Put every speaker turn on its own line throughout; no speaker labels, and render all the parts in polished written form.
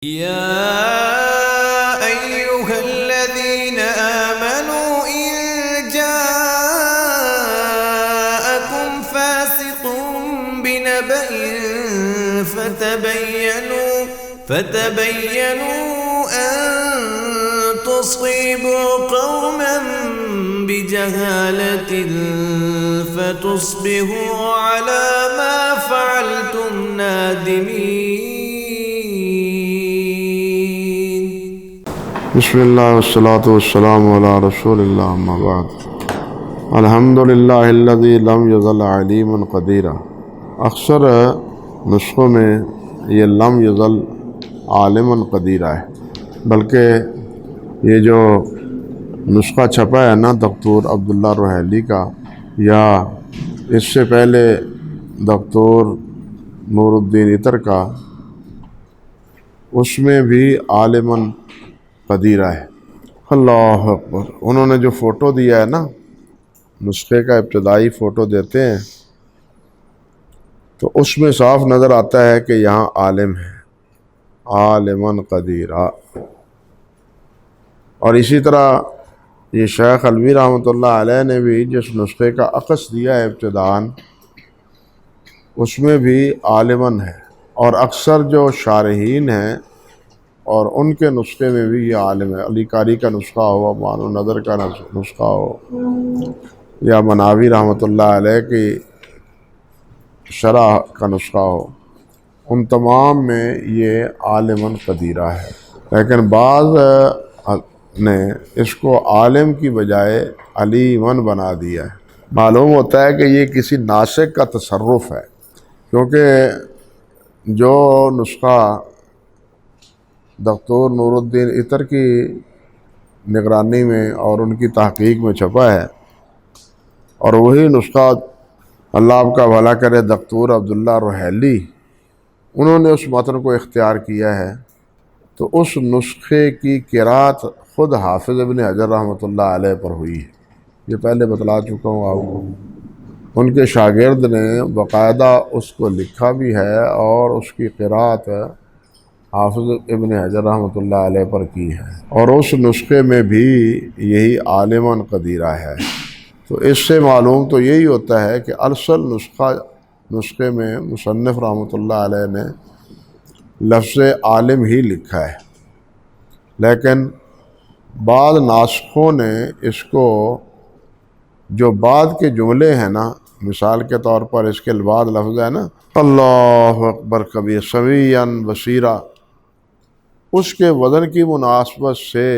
يا أيها الذين آمنوا إن جاءكم فاسق بنبأ فتبينوا أن تصيبوا قوما بجهالة فتصبحوا على ما فعلتم نادمين.
بسم اللہ والصلاة والسلام علی رسول اللہ اما بعد. الحمدللہ الذی لم یزل علیما قدیرا. اکثر نسخوں میں یہ لم یزل عالما قدیرا ہے، بلکہ یہ جو نسخہ چھپا ہے نا دکتور عبداللہ روحیلی کا، یا اس سے پہلے دکتور نور الدین عطر کا، اس میں بھی عالما قدیرہ ہے. اللہ اکبر. انہوں نے جو فوٹو دیا ہے نا، نسخے کا ابتدائی فوٹو دیتے ہیں تو اس میں صاف نظر آتا ہے کہ یہاں عالم ہے، عالما قدیرہ. اور اسی طرح یہ شیخ الوی رحمۃ اللہ علیہ نے بھی جس نسخے کا عکس دیا ہے ابتداً، اس میں بھی عالما ہے. اور اکثر جو شارحین ہیں اور ان کے نسخے میں بھی یہ عالم ہے. علی قاری کا نسخہ ہو، مان النظر کا نسخہ ہو، یا مناوی رحمۃ اللہ علیہ کی شرح کا نسخہ ہو، ان تمام میں یہ عالما قدیرہ ہے. لیکن بعض نے اس کو عالم کی بجائے علیما بنا دیا ہے. معلوم ہوتا ہے کہ یہ کسی ناسخ کا تصرف ہے، کیونکہ جو نسخہ دکتور نور الدین عطر کی نگرانی میں اور ان کی تحقیق میں چھپا ہے، اور وہی نسخہ اللہ آپ کا بھلا کرے دکتور عبداللہ روحیلی، انہوں نے اس متن کو اختیار کیا ہے، تو اس نسخے کی قرأت خود حافظ ابن حجر رحمۃ اللہ علیہ پر ہوئی ہے. یہ پہلے بتلا چکا ہوں آپ کو. ان کے شاگرد نے باقاعدہ اس کو لکھا بھی ہے اور اس کی قرأت حافظ ابن حجر رحمۃ اللہ علیہ پر کی ہے، اور اس نسخے میں بھی یہی عالما قدیرہ ہے. تو اس سے معلوم تو یہی ہوتا ہے کہ اصل نسخے میں مصنف رحمۃ اللہ علیہ نے لفظ عالم ہی لکھا ہے، لیکن بعض ناسخوں نے اس کو جو بعد کے جملے ہیں نا، مثال کے طور پر اس کے بعد لفظ ہے نا اللہ اکبر کبیر سمیعا بصیرا، اس کے وزن کی مناسبت سے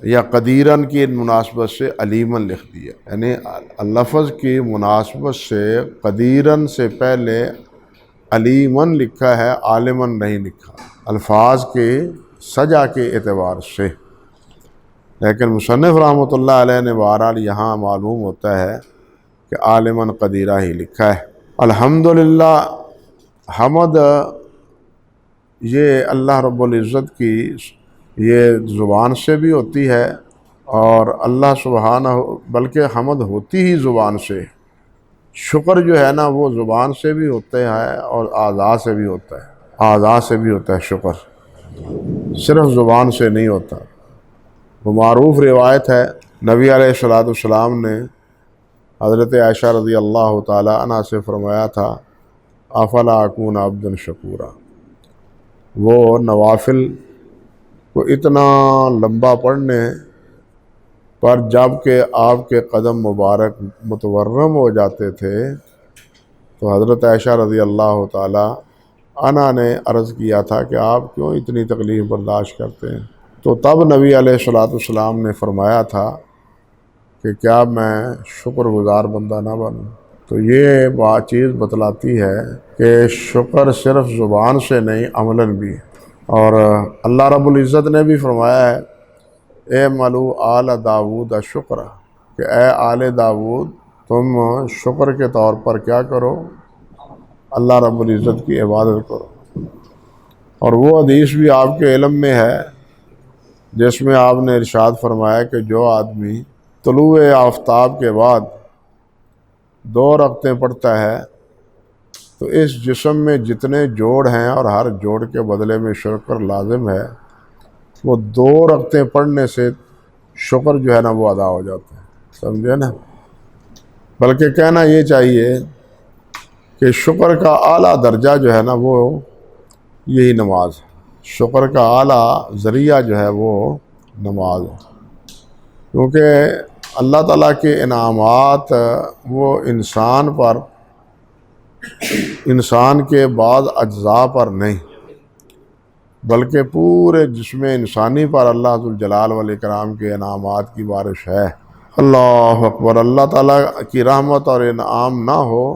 یا قدیرن کی مناسبت سے علیمن لکھ دیا. یعنی لفظ کی مناسبت سے قدیرن سے پہلے علیمن لکھا ہے، عالمن نہیں لکھا، الفاظ کے سجا کے اعتبار سے. لیکن مصنف رحمۃ اللہ علیہ نے بہرحال یہاں معلوم ہوتا ہے کہ عالما قدیرہ ہی لکھا ہے. الحمدللہ. حمد یہ اللہ رب العزت کی یہ زبان سے بھی ہوتی ہے، اور اللہ سبحانہ بلکہ حمد ہوتی ہی زبان سے. شکر جو ہے نا وہ زبان سے بھی ہوتا ہے اور اعضاء سے بھی ہوتا ہے. اعضاء سے بھی ہوتا ہے شکر، صرف زبان سے نہیں ہوتا. وہ معروف روایت ہے، نبی علیہ السلام نے حضرت عائشہ رضی اللہ تعالی عنہ سے فرمایا تھا افلا اکون عبدا شکورا. وہ نوافل کو اتنا لمبا پڑھنے پر جب کہ آپ کے قدم مبارک متورم ہو جاتے تھے تو حضرت عائشہ رضی اللہ تعالی عنہ نے عرض کیا تھا کہ آپ کیوں اتنی تکلیف برداشت کرتے ہیں؟ تو تب نبی علیہ السلام نے فرمایا تھا کہ کیا میں شکر گزار بندہ نہ بنوں؟ تو یہ بات چیز بتلاتی ہے کہ شکر صرف زبان سے نہیں عملاً بھی. اور اللہ رب العزت نے بھی فرمایا ہے اے ملو آل داود شکر، کہ اے آل داود تم شکر کے طور پر کیا کرو؟ اللہ رب العزت کی عبادت کرو. اور وہ حدیث بھی آپ کے علم میں ہے جس میں آپ نے ارشاد فرمایا کہ جو آدمی طلوع آفتاب کے بعد 2 رکعتیں پڑھتا ہے تو تو اس جسم میں جتنے جوڑ ہیں اور ہر جوڑ کے بدلے میں شکر لازم ہے، وہ 2 رکعتیں پڑھنے سے شکر جو ہے نا وہ ادا ہو جاتا ہے، سمجھے نا۔ بلکہ کہنا یہ چاہیے کہ شکر کا اعلیٰ درجہ جو ہے نا وہ یہی نماز ہے، شکر کا اعلیٰ ذریعہ جو ہے وہ نماز ہے، کیونکہ اللہ تعالیٰ کے انعامات وہ انسان کے بعض اجزاء پر نہیں، بلکہ پورے جسم انسانی پر اللہ ذوالجلال والاکرام کے انعامات کی بارش ہے۔ اللہ اکبر۔ اللہ تعالیٰ کی رحمت اور انعام نہ ہو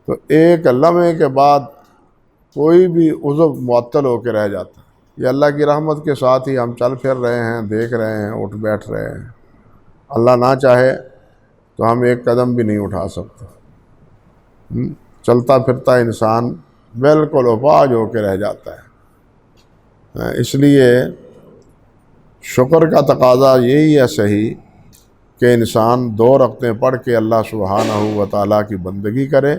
تو ایک لمحے کے بعد کوئی بھی عضو معطل ہو کے رہ جاتا ہے۔ یہ اللہ کی رحمت کے ساتھ ہی ہم چل پھر رہے ہیں، دیکھ رہے ہیں، اٹھ بیٹھ رہے ہیں۔ اللہ نہ چاہے تو ہم ایک قدم بھی نہیں اٹھا سکتے۔ چلتا پھرتا انسان بالکل اپاہج ہو کے رہ جاتا ہے۔ اس لیے شکر کا تقاضا یہی ہے صحیح کہ انسان 2 رکعتیں پڑھ کے اللہ سبحانہ و تعالیٰ کی بندگی کرے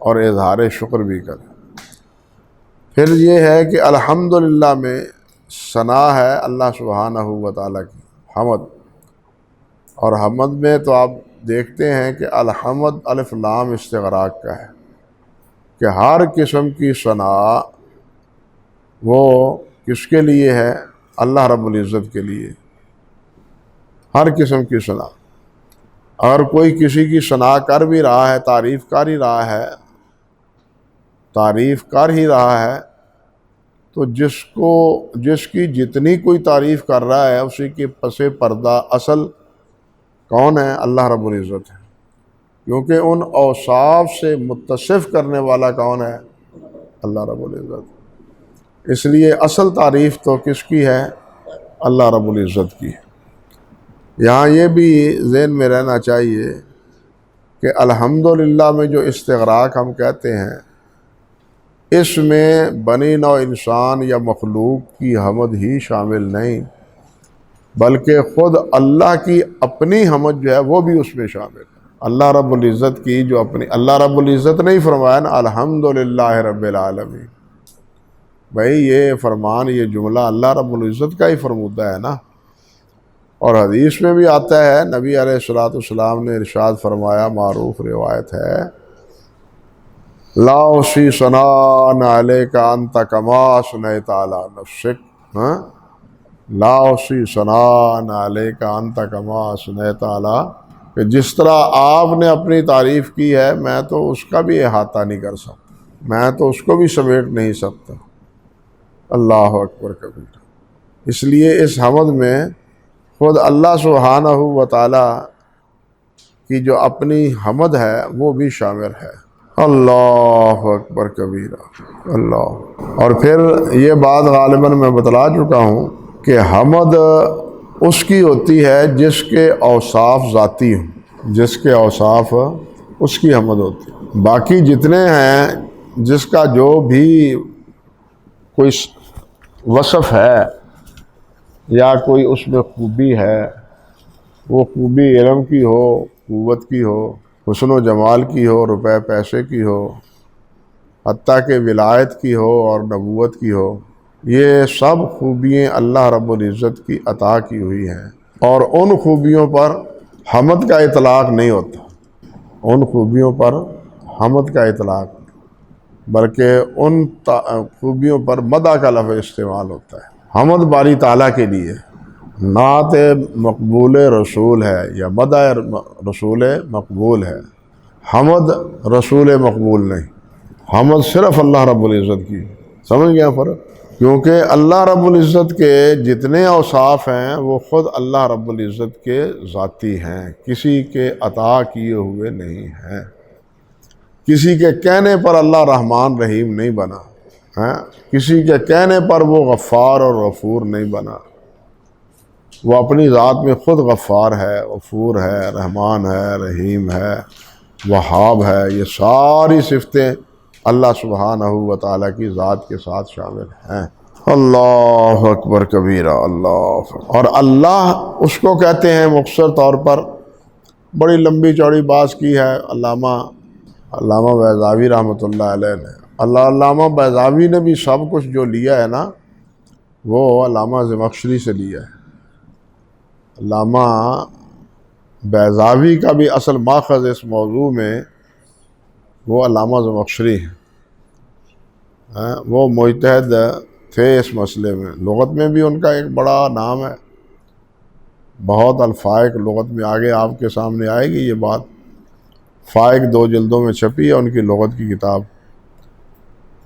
اور اظہار شکر بھی کرے۔ پھر یہ ہے کہ الحمدللہ میں ثنا ہے اللہ سبحانہ و تعالیٰ کی، حمد، اور حمد میں تو آپ دیکھتے ہیں کہ الحمد الف لام استغراق کا ہے کہ ہر قسم کی ثنا وہ کس کے لیے ہے؟ اللہ رب العزت کے لیے، ہر قسم کی ثنا۔ اگر کوئی کسی کی ثنا کر بھی رہا ہے، تعریف کر ہی رہا ہے تو جس کی جتنی کوئی تعریف کر رہا ہے اسی کے پس پردہ اصل کون ہے؟ اللہ رب العزت ہے، کیونکہ ان اوصاف سے متصف کرنے والا کون ہے؟ اللہ رب العزت۔ اس لیے اصل تعریف تو کس کی ہے؟ اللہ رب العزت کی ہے۔ یہاں یہ بھی ذہن میں رہنا چاہیے کہ الحمدللہ میں جو استغراق ہم کہتے ہیں، اس میں بنی نوع انسان یا مخلوق کی حمد ہی شامل نہیں، بلکہ خود اللہ کی اپنی حمد جو ہے وہ بھی اس میں شامل ہے۔ اللہ رب العزت کی جو اللہ رب العزت نے ہی فرمایا نا الحمدللہ رب العالمین، بھائی یہ فرمان، یہ جملہ اللہ رب العزت کا ہی فرمودہ ہے نا۔ اور حدیث میں بھی آتا ہے، نبی علیہ الصلوۃ والسلام نے ارشاد فرمایا، معروف روایت ہے، لا احصی ثناء علیک انت کما اثنیت علی نفسک، لا احصی ثناء علیک انت کما اثنیت علی، کہ جس طرح آپ نے اپنی تعریف کی ہے میں تو اس کا بھی احاطہ نہیں کر سکتا، میں تو اس کو بھی سمیٹ نہیں سکتا۔ اللہ اکبر کبیر۔ اس لیے اس حمد میں خود اللہ سبحانہ و تعالیٰ کی جو اپنی حمد ہے وہ بھی شامل ہے۔ اللہ اکبر کبیرہ۔ اللہ۔ اور پھر یہ بات غالباً میں بتلا چکا ہوں کہ حمد اس کی ہوتی ہے جس کے اوصاف ذاتی ہوں، جس کے اوصاف اس کی حمد ہوتی ہے۔ باقی جتنے ہیں جس کا جو بھی کوئی وصف ہے یا کوئی اس میں خوبی ہے، وہ خوبی علم کی ہو، قوت کی ہو، حسن و جمال کی ہو، روپے پیسے کی ہو، حتیٰ کہ ولایت کی ہو اور نبوت کی ہو، یہ سب خوبیاں اللہ رب العزت کی عطا کی ہوئی ہیں، اور ان خوبیوں پر حمد کا اطلاق نہیں ہوتا، ان خوبیوں پر حمد کا اطلاق نہیں، بلکہ ان خوبیوں پر مدح کا لفظ استعمال ہوتا ہے۔ حمد باری تعالیٰ کے لیے، نعت مقبول رسول ہے یا مدح رسول مقبول ہے، حمد رسول مقبول نہیں، حمد صرف اللہ رب العزت کی۔ سمجھ گیا فرق؟ کیونکہ اللہ رب العزت کے جتنے اوصاف ہیں وہ خود اللہ رب العزت کے ذاتی ہیں، کسی کے عطا کیے ہوئے نہیں ہیں، کسی کے کہنے پر اللہ رحمان رحیم نہیں بنا، کسی کے کہنے پر وہ غفار اور غفور نہیں بنا، وہ اپنی ذات میں خود غفار ہے، غفور ہے، رحمان ہے، رحیم ہے، وہاب ہے۔ یہ ساری صفتیں اللہ سبحانہ و تعالیٰ کی ذات کے ساتھ شامل ہیں۔ اللہ اکبر کبیرہ۔ اللہ اور اللہ اس کو کہتے ہیں، مختصر طور پر بڑی لمبی چوڑی بات کی ہے علامہ علامہ بیضاوی رحمۃ اللہ علیہ نے، علامہ بیضاوی نے بھی سب کچھ جو لیا ہے نا وہ علامہ زمخشری سے لیا ہے۔ علامہ بیضاوی کا بھی اصل ماخذ اس موضوع میں وہ علامہ زمخشری ہیں۔ وہ مجتہد تھے اس مسئلے میں، لغت میں بھی ان کا ایک بڑا نام ہے، بہت الفائق لغت میں، آگے آپ کے سامنے آئے گی یہ بات، فائق 2 جلدوں میں چھپی ہے ان کی لغت کی کتاب۔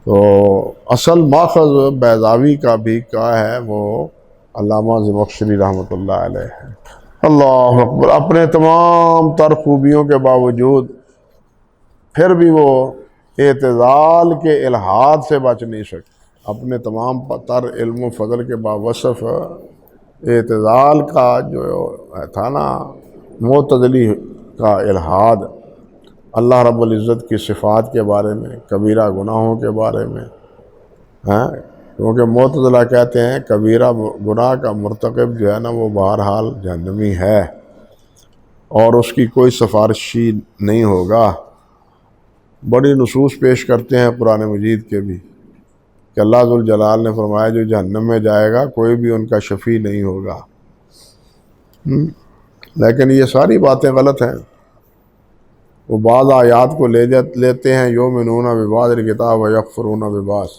تو اصل ماخذ بیضاوی کا بھی کیا ہے وہ علامہ زمخشری رحمۃ اللہ علیہ ہے۔ اللہ اکبر، اپنے تمام تر خوبیوں کے باوجود پھر بھی وہ اعتزال کے الحاد سے بچ نہیں سکتے، اپنے تمام تر علم و فضل کے باوصف اعتزال کا جو تھا نا، معتزلی کا الحاد، اللہ رب العزت کی صفات کے بارے میں، کبیرہ گناہوں کے بارے میں، کیونکہ معتزلہ کہتے ہیں کبیرہ گناہ کا مرتکب جو ہے نا وہ بہرحال جہنمی ہے اور اس کی کوئی سفارشی نہیں ہوگا۔ بڑی نصوص پیش کرتے ہیں قرآن مجید کے بھی کہ اللہ ذوالجلال نے فرمایا جو جہنم میں جائے گا کوئی بھی ان کا شفیع نہیں ہوگا۔ لیکن یہ ساری باتیں غلط ہیں۔ وہ بعض آیات کو لیتے ہیں یؤمنون ببعض الکتاب ویکفرون ببعض،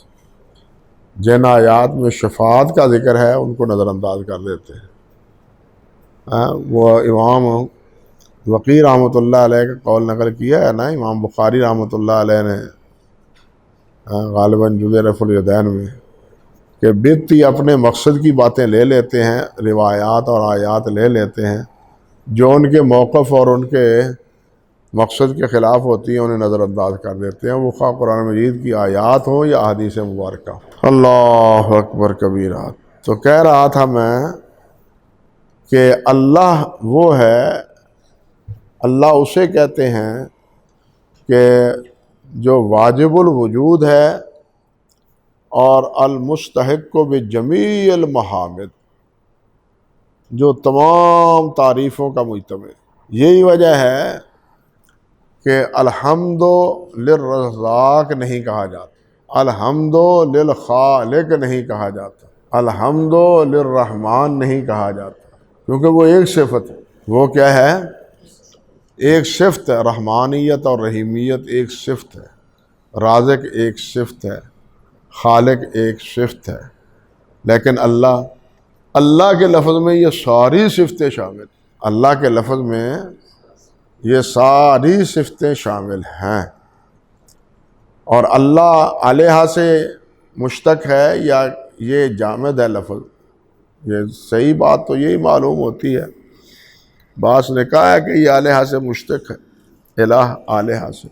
جن آیات میں شفاعت کا ذکر ہے ان کو نظر انداز کر دیتے ہیں۔ وہ امام وقی رحمۃ اللہ علیہ کا قول نقل کیا ہے نا امام بخاری رحمۃ اللہ علیہ نے، غالباً جزء رفع الیدین میں، کہ بدعتی اپنے مقصد کی باتیں لے لیتے ہیں، روایات اور آیات لے لیتے ہیں جو ان کے موقف اور ان کے مقصد کے خلاف ہوتی ہیں، انہیں نظر انداز کر دیتے ہیں، وہ خواہ قرآن مجید کی آیات ہوں یا احادیث مبارکہ۔ اللہ اکبر کبیرہ۔ تو کہہ رہا تھا میں کہ اللہ وہ ہے، اللہ اسے کہتے ہیں کہ جو واجب الوجود ہے اور المستحق بجمیع المحامد، جو تمام تعریفوں کا مجتمع۔ یہی وجہ ہے کہ الحمد للرزاق نہیں کہا جاتا، الحمد للخالق نہیں کہا جاتا، الحمد للرحمن نہیں کہا جاتا، کیونکہ وہ ایک صفت ہے۔ وہ کیا ہے؟ ایک صفت ہے، رحمانیت اور رحیمیت ایک صفت ہے، رازق ایک صفت ہے، خالق ایک صفت ہے۔ لیکن اللہ کے لفظ میں یہ ساری صفتیں شامل، اللہ کے لفظ میں یہ ساری صفتیں شامل ہیں۔ اور اللہ علیہ سے مشتق ہے یا یہ جامد ہے لفظ، یہ صحیح بات تو یہی معلوم ہوتی ہے۔ بعض نے کہا ہے کہ یہ علیہ سے مشتق ہے، الہ علیہ سے،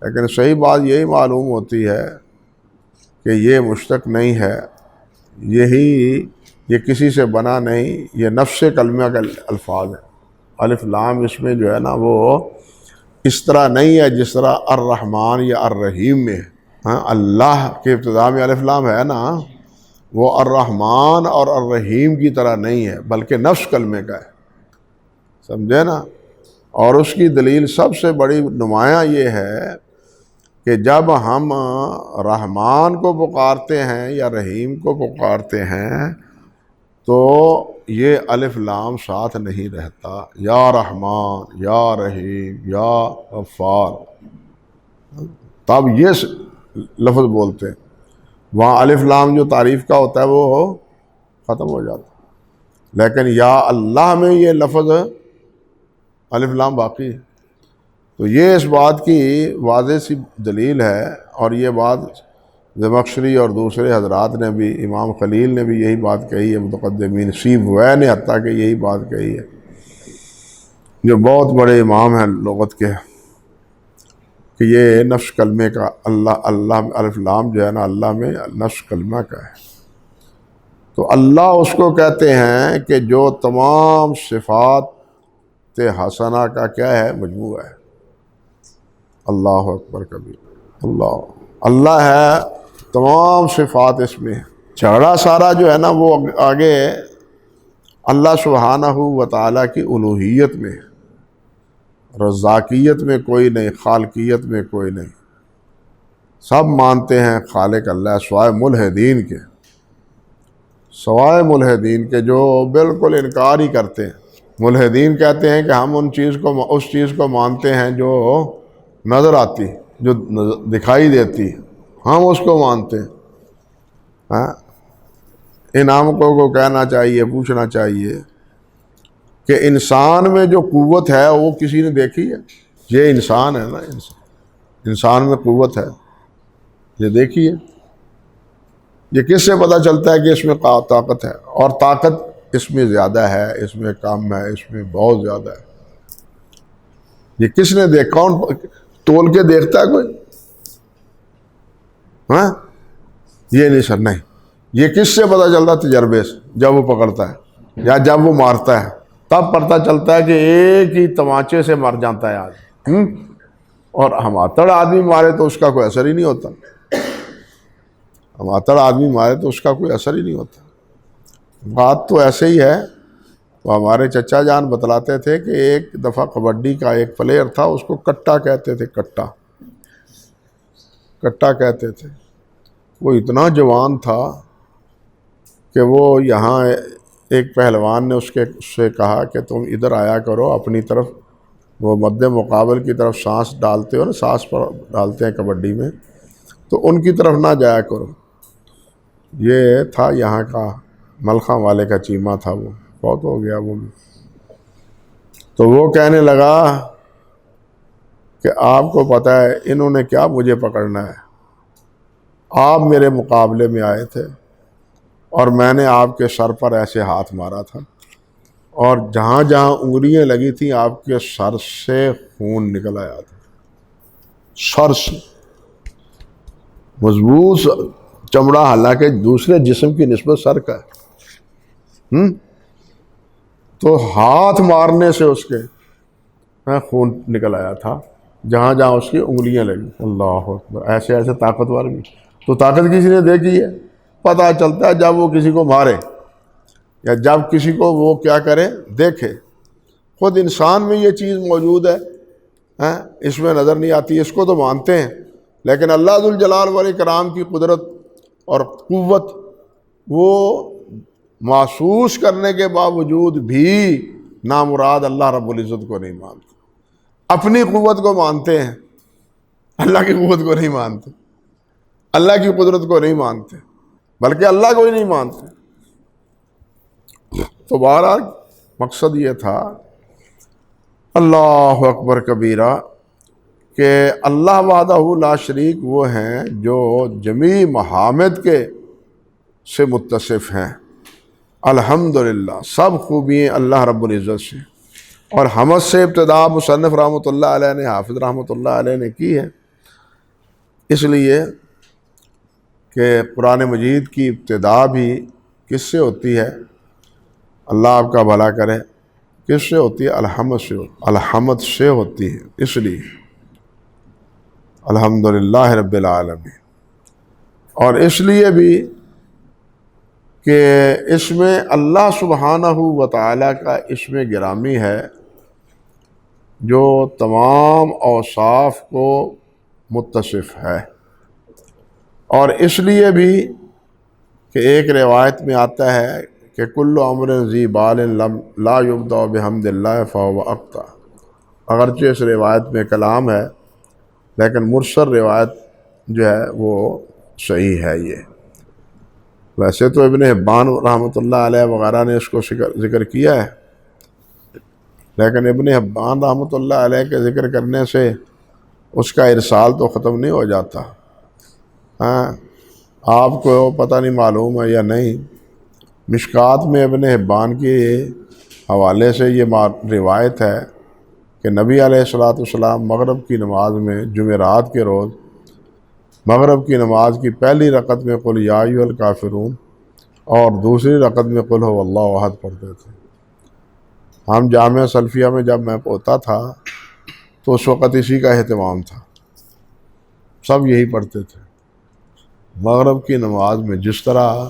لیکن صحیح بات یہی معلوم ہوتی ہے کہ یہ مشتق نہیں ہے، یہ کسی سے بنا نہیں، یہ نفس کلمہ کا الفاظ ہے۔ الف لام اس میں جو ہے نا وہ اس طرح نہیں ہے جس طرح الرحمن یا الرحیم میں ہے۔ اللہ کے ابتدا میں الف لام ہے نا، وہ الرحمن اور الرحیم کی طرح نہیں ہے، بلکہ نفس کلمے کا ہے، سمجھے نا۔ اور اس کی دلیل سب سے بڑی نمایاں یہ ہے کہ جب ہم رحمان کو پکارتے ہیں یا رحیم کو پکارتے ہیں تو یہ الف لام ساتھ نہیں رہتا، یا رحمان یا رحیم یا غفار، تب یہ لفظ بولتے ہیں۔ وہاں الف لام جو تعریف کا ہوتا ہے وہ ختم ہو جاتا ہے، لیکن یا اللہ میں یہ لفظ الف لام باقی ہے۔ تو یہ اس بات کی واضح سی دلیل ہے، اور یہ بات زمخشری اور دوسرے حضرات نے بھی، امام خلیل نے بھی یہی بات کہی ہے، متقدمین سیبویہ نے حتیٰ کہ یہی بات کہی ہے، جو بہت بڑے امام ہیں لغت کے، کہ یہ نفس کلمے کا اللہ الف لام جو ہے نا اللہ میں نفس کلمہ کا ہے۔ تو اللہ اس کو کہتے ہیں کہ جو تمام صفات حسنہ کا کیا ہے؟ مجموعہ ہے۔ اللہ اکبر کبیر، اللہ ہے، تمام صفات اس میں ہے۔ جھگڑا سارا جو ہے نا وہ آگے اللہ سبحانہ و تعالیٰ کی الوہیت میں ہے، رزاقیت میں کوئی نہیں، خالقیت میں کوئی نہیں، سب مانتے ہیں خالق اللہ سوائے ملحدین کے، سوائے ملحدین کے جو بالکل انکار ہی کرتے ہیں۔ ملحدین کہتے ہیں کہ ہم اس چیز کو مانتے ہیں جو نظر آتی، جو دکھائی دیتی، ہم اس کو مانتے ہیں۔ ہاں، ان عاموں کو کہنا چاہیے، پوچھنا چاہیے کہ انسان میں جو قوت ہے وہ کسی نے دیکھی ہے؟ یہ انسان ہے نا، انسان میں قوت ہے، یہ دیکھیے، یہ کس سے پتہ چلتا ہے کہ اس میں طاقت ہے؟ اور طاقت اس میں زیادہ ہے، اس میں کم ہے، اس میں بہت زیادہ ہے، یہ کس نے دیکھا؟ کون تول کے دیکھتا ہے کوئی؟ ہاں، یہ نہیں سر، نہیں، یہ کس سے پتہ چلتا؟ تجربے سے، جب وہ پکڑتا ہے یا جب وہ مارتا ہے تب پتہ چلتا ہے کہ ایک ہی تمانچے سے مر جاتا ہے آدمی، اور ہماتڑ آدمی مارے تو اس کا کوئی اثر ہی نہیں ہوتا، ہماتڑ آدمی مارے تو اس کا کوئی اثر ہی نہیں ہوتا۔ بات تو ایسے ہی ہے، وہ ہمارے چچا جان بتلاتے تھے کہ ایک دفعہ کبڈی کا ایک پلیئر تھا، اس کو کٹا کہتے تھے، کٹا کہتے تھے، وہ اتنا جوان تھا کہ وہ یہاں ایک پہلوان نے اس سے کہا کہ تم ادھر آیا کرو اپنی طرف، وہ مد مقابل کی طرف سانس ڈالتے ہو نا، سانس پر ڈالتے ہیں کبڈی میں، تو ان کی طرف نہ جایا کرو۔ یہ تھا یہاں کا ملخاں والے کا چیمہ تھا، وہ بہت ہو گیا وہ بھی۔ تو وہ کہنے لگا کہ آپ کو پتہ ہے انہوں نے کیا مجھے پکڑنا ہے؟ آپ میرے مقابلے میں آئے تھے اور میں نے آپ کے سر پر ایسے ہاتھ مارا تھا، اور جہاں جہاں انگلیاں لگی تھیں آپ کے سر سے خون نکل آیا تھا، سر سے مضبوط چمڑا، حالانکہ دوسرے جسم کی نسبت سر کا ہے، تو ہاتھ مارنے سے اس کے خون نکل آیا تھا جہاں جہاں اس کی انگلیاں لگی۔ اللہ اکبر، ایسے ایسے طاقتور بھی، تو طاقت کسی نے دیکھی ہے؟ پتہ چلتا ہے جب وہ کسی کو مارے یا جب کسی کو وہ کیا کرے، دیکھے۔ خود انسان میں یہ چیز موجود ہے، اس میں نظر نہیں آتی، اس کو تو مانتے ہیں، لیکن اللہ ذوالجلال والاکرام کی قدرت اور قوت وہ محسوس کرنے کے باوجود بھی نامراد اللہ رب العزت کو نہیں مانتے، اپنی قوت کو مانتے ہیں، اللہ کی قوت کو نہیں مانتے، اللہ کی قدرت کو نہیں مانتے، بلکہ اللہ کو ہی نہیں مانتے۔ تو بہرحال مقصد یہ تھا، اللہ اکبر کبیرہ، کہ اللہ وحدہ لا شریک وہ ہیں جو جمیع محامد کے سے متصف ہیں، الحمدللہ، سب خوبیاں اللہ رب العزت سے۔ اور حمد سے ابتدا مصنف رحمۃ اللہ علیہ نے، حافظ رحمۃ اللہ علیہ نے کی ہے، اس لیے کہ قرآن مجید کی ابتدا بھی کس سے ہوتی ہے؟ اللہ آپ کا بھلا کرے، کس سے ہوتی ہے؟ الحمد سے ہوتی ہے، اس لیے الحمدللہ رب العالمین۔ اور اس لیے بھی کہ اس میں اللہ سبحانہ و تعالیٰ کا اسم گرامی ہے جو تمام اوصاف کو متصف ہے، اور اس لیے بھی کہ ایک روایت میں آتا ہے کہ کل امر ذی بال لا یبدأ بحمد اللہ فہو اقطع، اگرچہ اس روایت میں کلام ہے لیکن مرسل روایت جو ہے وہ صحیح ہے۔ یہ ویسے تو ابن حبان رحمۃ اللہ علیہ وغیرہ نے اس کو ذکر کیا ہے، لیکن ابن حبان رحمۃ اللہ علیہ کے ذکر کرنے سے اس کا ارسال تو ختم نہیں ہو جاتا۔ ہاں، آپ کو پتہ نہیں معلوم ہے یا نہیں، مشکات میں ابن حبان کے حوالے سے یہ روایت ہے کہ نبی علیہ الصلوۃ والسلام مغرب کی نماز میں، جمعرات کے روز مغرب کی نماز کی پہلی رکعت میں قل یا ایھا الکافرون اور دوسری رکعت میں قل ھو اللہ احد پڑھتے تھے۔ ہم جامعہ سلفیہ میں جب میں پڑھتا تھا تو اس وقت اسی کا اہتمام تھا، سب یہی پڑھتے تھے۔ مغرب کی نماز میں جس طرح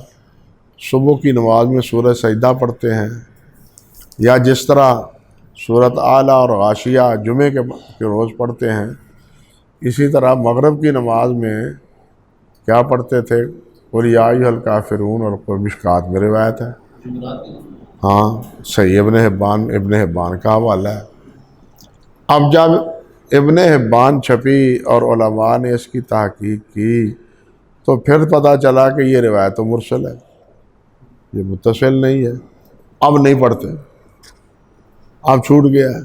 صبح کی نماز میں سورہ سجدہ پڑھتے ہیں، یا جس طرح صورت اعلیٰ اور غاشیہ جمعے کے روز پڑھتے ہیں، اسی طرح مغرب کی نماز میں کیا پڑھتے تھے؟ قل یا ایھا الکافرون اور مشکات میں روایت ہے۔ ہاں صحیح ابن حبان کا حوالہ ہے۔ اب جب ابن حبان چھپی اور علماء نے اس کی تحقیق کی تو پھر پتہ چلا کہ یہ روایت مرسل ہے، یہ متصل نہیں ہے۔ اب نہیں پڑھتے، اب چھوٹ گیا ہے۔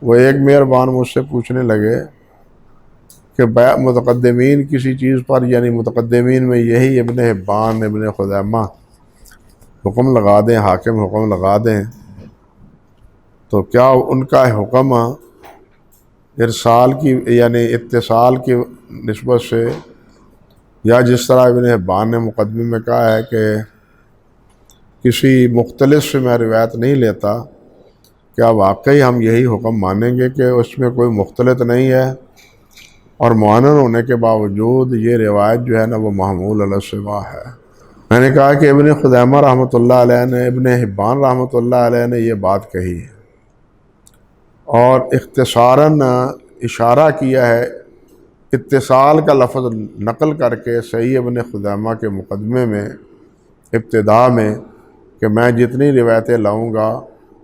وہ ایک مہربان مجھ سے پوچھنے لگے کہ متقدمین کسی چیز پر، یعنی متقدمین میں یہی ابن حبان، ابن خزیمہ حکم لگا دیں، حاکم حکم لگا دیں، تو کیا ان کا حکم ارسال کی یعنی اتصال کی نسبت سے، یا جس طرح ابن حبان نے مقدمے میں کہا ہے کہ کسی مختلف سے میں روایت نہیں لیتا، کیا واقعی ہم یہی حکم مانیں گے کہ اس میں کوئی مختلط نہیں ہے اور معانن ہونے کے باوجود یہ روایت جو ہے نا وہ محمول علی السوا ہے؟ میں نے کہا کہ ابن خزیمہ رحمۃ اللہ علیہ نے، ابن حبان رحمۃ اللہ علیہ نے یہ بات کہی ہے اور اختصاراً اشارہ کیا ہے، اتصال کا لفظ نقل کر کے صحیح ابن خزیمہ کے مقدمے میں ابتدا میں کہ میں جتنی روایتیں لاؤں گا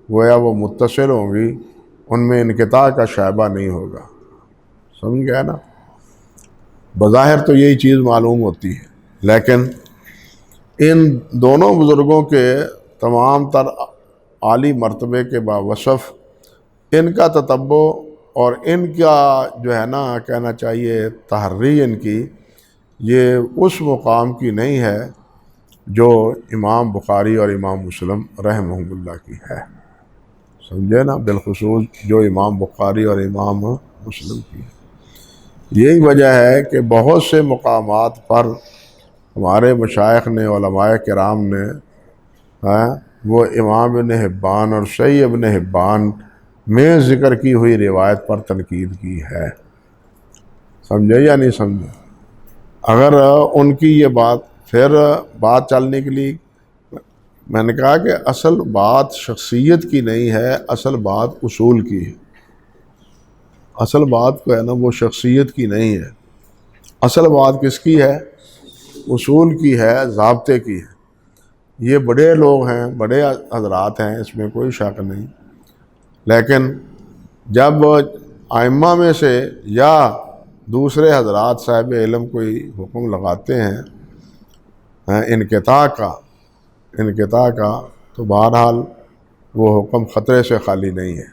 گویا وہ متصل ہوں گی، ان میں انقطاع کا شائبہ نہیں ہوگا۔ سمجھ گیا نا؟ بظاہر تو یہی چیز معلوم ہوتی ہے، لیکن ان دونوں بزرگوں کے تمام تر عالی مرتبے کے باوصف ان کا تتبع اور ان کا جو ہے نا کہنا چاہیے تحری ان کی، یہ اس مقام کی نہیں ہے جو امام بخاری اور امام مسلم رحمہم اللہ کی ہے۔ سمجھے نا؟ بالخصوص جو امام بخاری اور امام مسلم کی ہے۔ یہی وجہ ہے کہ بہت سے مقامات پر ہمارے مشائخ نے، علماء کرام نے وہ امام ابن حبان اور صحیح ابن حبان میں ذکر کی ہوئی روایت پر تنقید کی ہے۔ سمجھے یا نہیں سمجھے؟ اگر ان کی یہ پھر بات چلنے کے لیے میں نے کہا کہ اصل بات شخصیت کی نہیں ہے، اصل بات اصول کی ہے۔ اصل بات کو ہے نا وہ شخصیت کی نہیں ہے، اصل بات کس کی ہے؟ اصول کی ہے، ضابطے کی ہے۔ یہ بڑے لوگ ہیں، بڑے حضرات ہیں، اس میں کوئی شک نہیں، لیکن جب ائمہ میں سے یا دوسرے حضرات صاحب علم کوئی حکم لگاتے ہیں انقطاع کا تو بہرحال وہ حکم خطرے سے خالی نہیں ہے،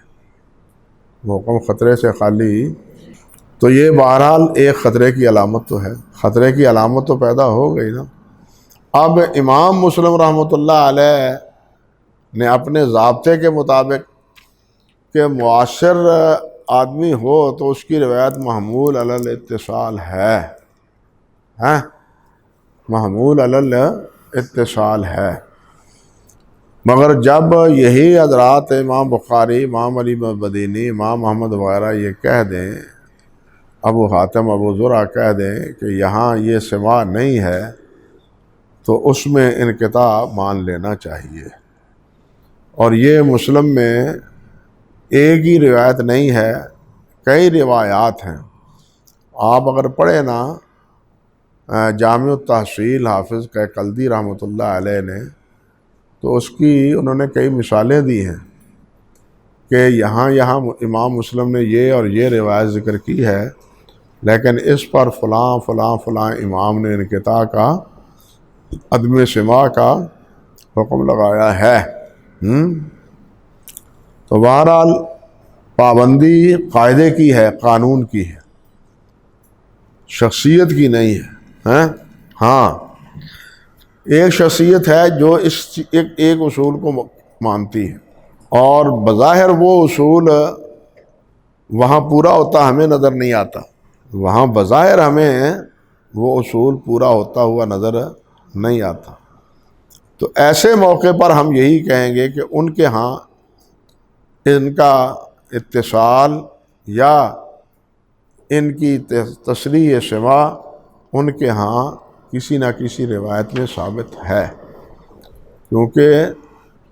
وہ حکم خطرے سے خالی، تو یہ بہرحال ایک خطرے کی علامت تو ہے، خطرے کی علامت تو پیدا ہو گئی نا۔ اب امام مسلم رحمۃ اللہ علیہ نے اپنے ضابطے کے مطابق کہ معاصر آدمی ہو تو اس کی روایت محمول علی الاتصال ہے، محمول علی الاتصال ہے، مگر جب یہی حضرات امام بخاری، امام علی مدینی، امام محمد وغیرہ یہ کہہ دیں، ابو حاتم، ابو زرع کہہ دیں کہ یہاں یہ سماع نہیں ہے تو اس میں انقطاع مان لینا چاہیے۔ اور یہ مسلم میں ایک ہی روایت نہیں ہے، کئی روایات ہیں۔ آپ اگر پڑھیں نا جامع التحصیل حافظ کلدی رحمۃ اللہ علیہ نے، تو اس کی انہوں نے کئی مثالیں دی ہیں کہ یہاں امام مسلم نے یہ اور یہ روایت ذکر کی ہے، لیکن اس پر فلاں فلاں فلاں امام نے انقطاع کا، عدم سماع کا حکم لگایا ہے۔ تو بہرحال پابندی قاعدے کی ہے، قانون کی ہے، شخصیت کی نہیں ہے۔ ہاں ایک شخصیت ہے جو اس ایک اصول کو مانتی ہے اور بظاہر وہ اصول وہاں پورا ہوتا ہمیں نظر نہیں آتا، وہاں بظاہر ہمیں وہ اصول پورا ہوتا ہوا نظر نہیں آتا، تو ایسے موقع پر ہم یہی کہیں گے کہ ان کے ہاں ان کا اتصال یا ان کی تصریح سماع ان کے ہاں کسی نہ کسی روایت میں ثابت ہے، کیونکہ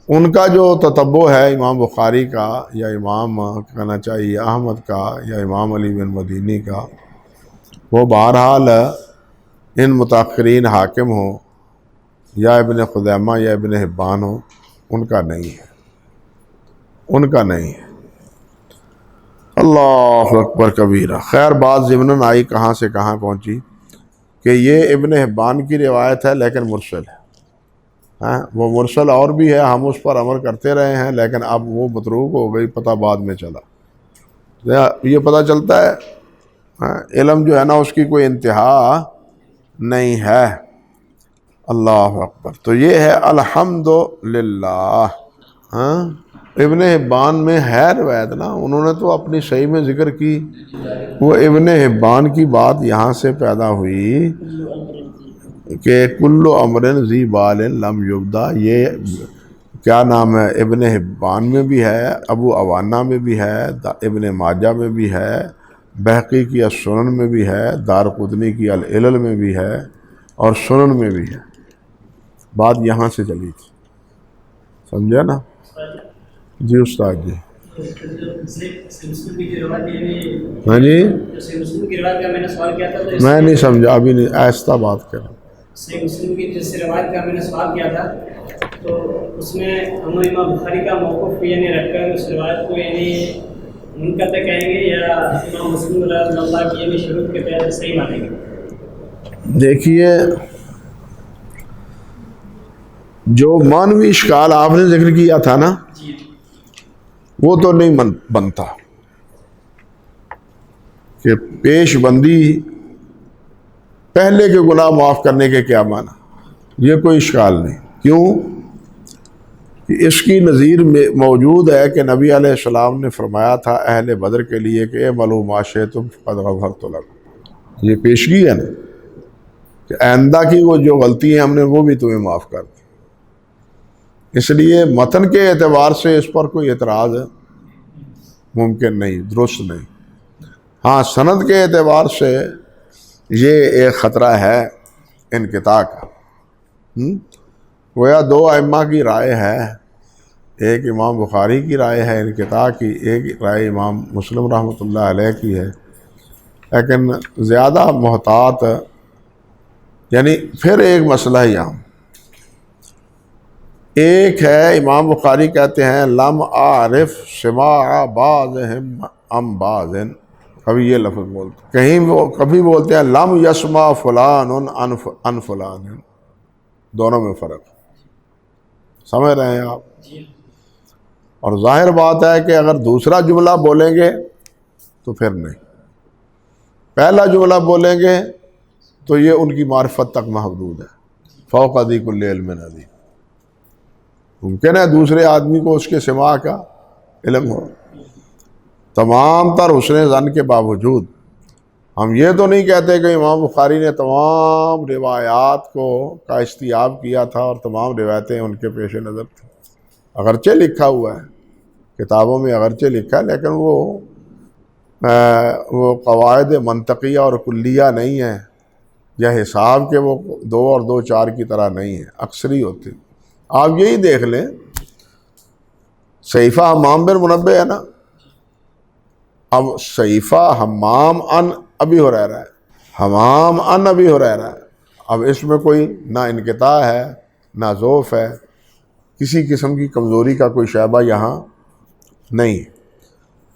ان کا جو تتبع ہے امام بخاری کا یا امام کہنا چاہیے احمد کا یا امام علی بن مدینی کا، وہ بہرحال ان متاخرین حاکم ہوں یا ابن خزیمہ یا ابن حبان ہوں، ان کا نہیں ہے، ان کا نہیں ہے۔ اللہ اکبر کبیرہ۔ خیر بات ضمناً آئی کہاں سے کہاں پہنچی کہ یہ ابن حبان کی روایت ہے لیکن مرسل ہے۔ ہاں وہ مرسل اور بھی ہے، ہم اس پر عمل کرتے رہے ہیں، لیکن اب وہ متروک ہو گئی، پتہ بعد میں چلا۔ یہ پتہ چلتا ہے علم جو ہے نا اس کی کوئی انتہا نہیں ہے۔ اللہ اکبر۔ تو یہ ہے الحمدللہ۔ ابن حبان میں ہے روایت نا، انہوں نے تو اپنی صحیح میں ذکر کی، وہ ابن حبان کی بات یہاں سے پیدا ہوئی کہ کل امر ذی بال لم یبدا، یہ کیا نام ہے، ابن حبان میں بھی ہے، ابو عوانہ میں بھی ہے، ابن ماجہ میں بھی ہے، بہقی کی السنن میں بھی ہے، دارقطنی کی العلل میں بھی ہے، اور سنن میں بھی ہے۔ بات یہاں سے چلی تھی، سمجھا نا؟ جی استاد جی۔ ہاں جی میں نہیں سمجھا، ابھی نہیں، آہستہ بات کریں۔
صحیح مسلم کی جس روایت کا میں نے سوال کیا تھا، تو اس میں ہم امام بخاری کا موقف یعنی رکھ کر اس روایت کو یعنی منقطع کہیں گے یا امام مسلم رحمہ اللہ کی یعنی شروط کے تحت صحیح مانیں گے؟
دیکھیے جو معنوی اشکال آپ نے ذکر کیا تھا نا، وہ تو نہیں بنتا کہ پیش بندی پہلے کے گناہ معاف کرنے کے کیا معنی، یہ کوئی اشکال نہیں۔ کیوں کہ اس کی نظیر میں موجود ہے کہ نبی علیہ السلام نے فرمایا تھا اہل بدر کے لیے کہ اعملوا ما شئتم فقد غفرت لکم، یہ پیشگی ہے نا کہ آئندہ کی وہ جو غلطی ہیں ہم نے وہ بھی تمہیں معاف کر دی۔ اس لیے متن کے اعتبار سے اس پر کوئی اعتراض ممکن نہیں، درست نہیں۔ ہاں سند کے اعتبار سے یہ ایک خطرہ ہے انقطاع کا۔ گویا دو ائمہ کی رائے ہے، ایک امام بخاری کی رائے ہے انقطاع کی، ایک رائے امام مسلم رحمۃ اللہ علیہ کی ہے، لیکن زیادہ محتاط یعنی پھر ایک مسئلہ ہے یہاں، ایک ہے امام بخاری کہتے ہیں لم اعرف سماع بعضهم عن بعض، کبھی یہ لفظ بولتے، کہیں وہ کبھی بولتے ہیں لم یسمع فلان عن فلان، دونوں میں فرق، سمجھ رہے ہیں آپ؟ اور ظاہر بات ہے کہ اگر دوسرا جملہ بولیں گے تو پھر نہیں، پہلا جملہ بولیں گے تو یہ ان کی معرفت تک محدود ہے، فوق ذی کل علم عظیم، ممکن ہے دوسرے آدمی کو اس کے سماع کا علم ہو، تمام تر حسن ظن کے باوجود ہم یہ تو نہیں کہتے کہ امام بخاری نے تمام روایات کا استیاب کیا تھا اور تمام روایتیں ان کے پیش نظر تھیں، اگرچہ لکھا ہوا ہے کتابوں میں، اگرچہ لکھا ہے، لیکن وہ قواعد منطقیہ اور کلیہ نہیں ہے، یا حساب کے وہ 2 اور 2 4 کی طرح نہیں ہے، اکثری ہوتی۔ آپ یہی دیکھ لیں صحیفہ حمام بن منبہ ہے نا، اب صحیفہ حمام ان ابی ہریرہ ہے، حمام ان ابی ہریرہ ہے، اب اس میں کوئی نہ انقطاع ہے نہ ضعف ہے، کسی قسم کی کمزوری کا کوئی شائبہ یہاں نہیں،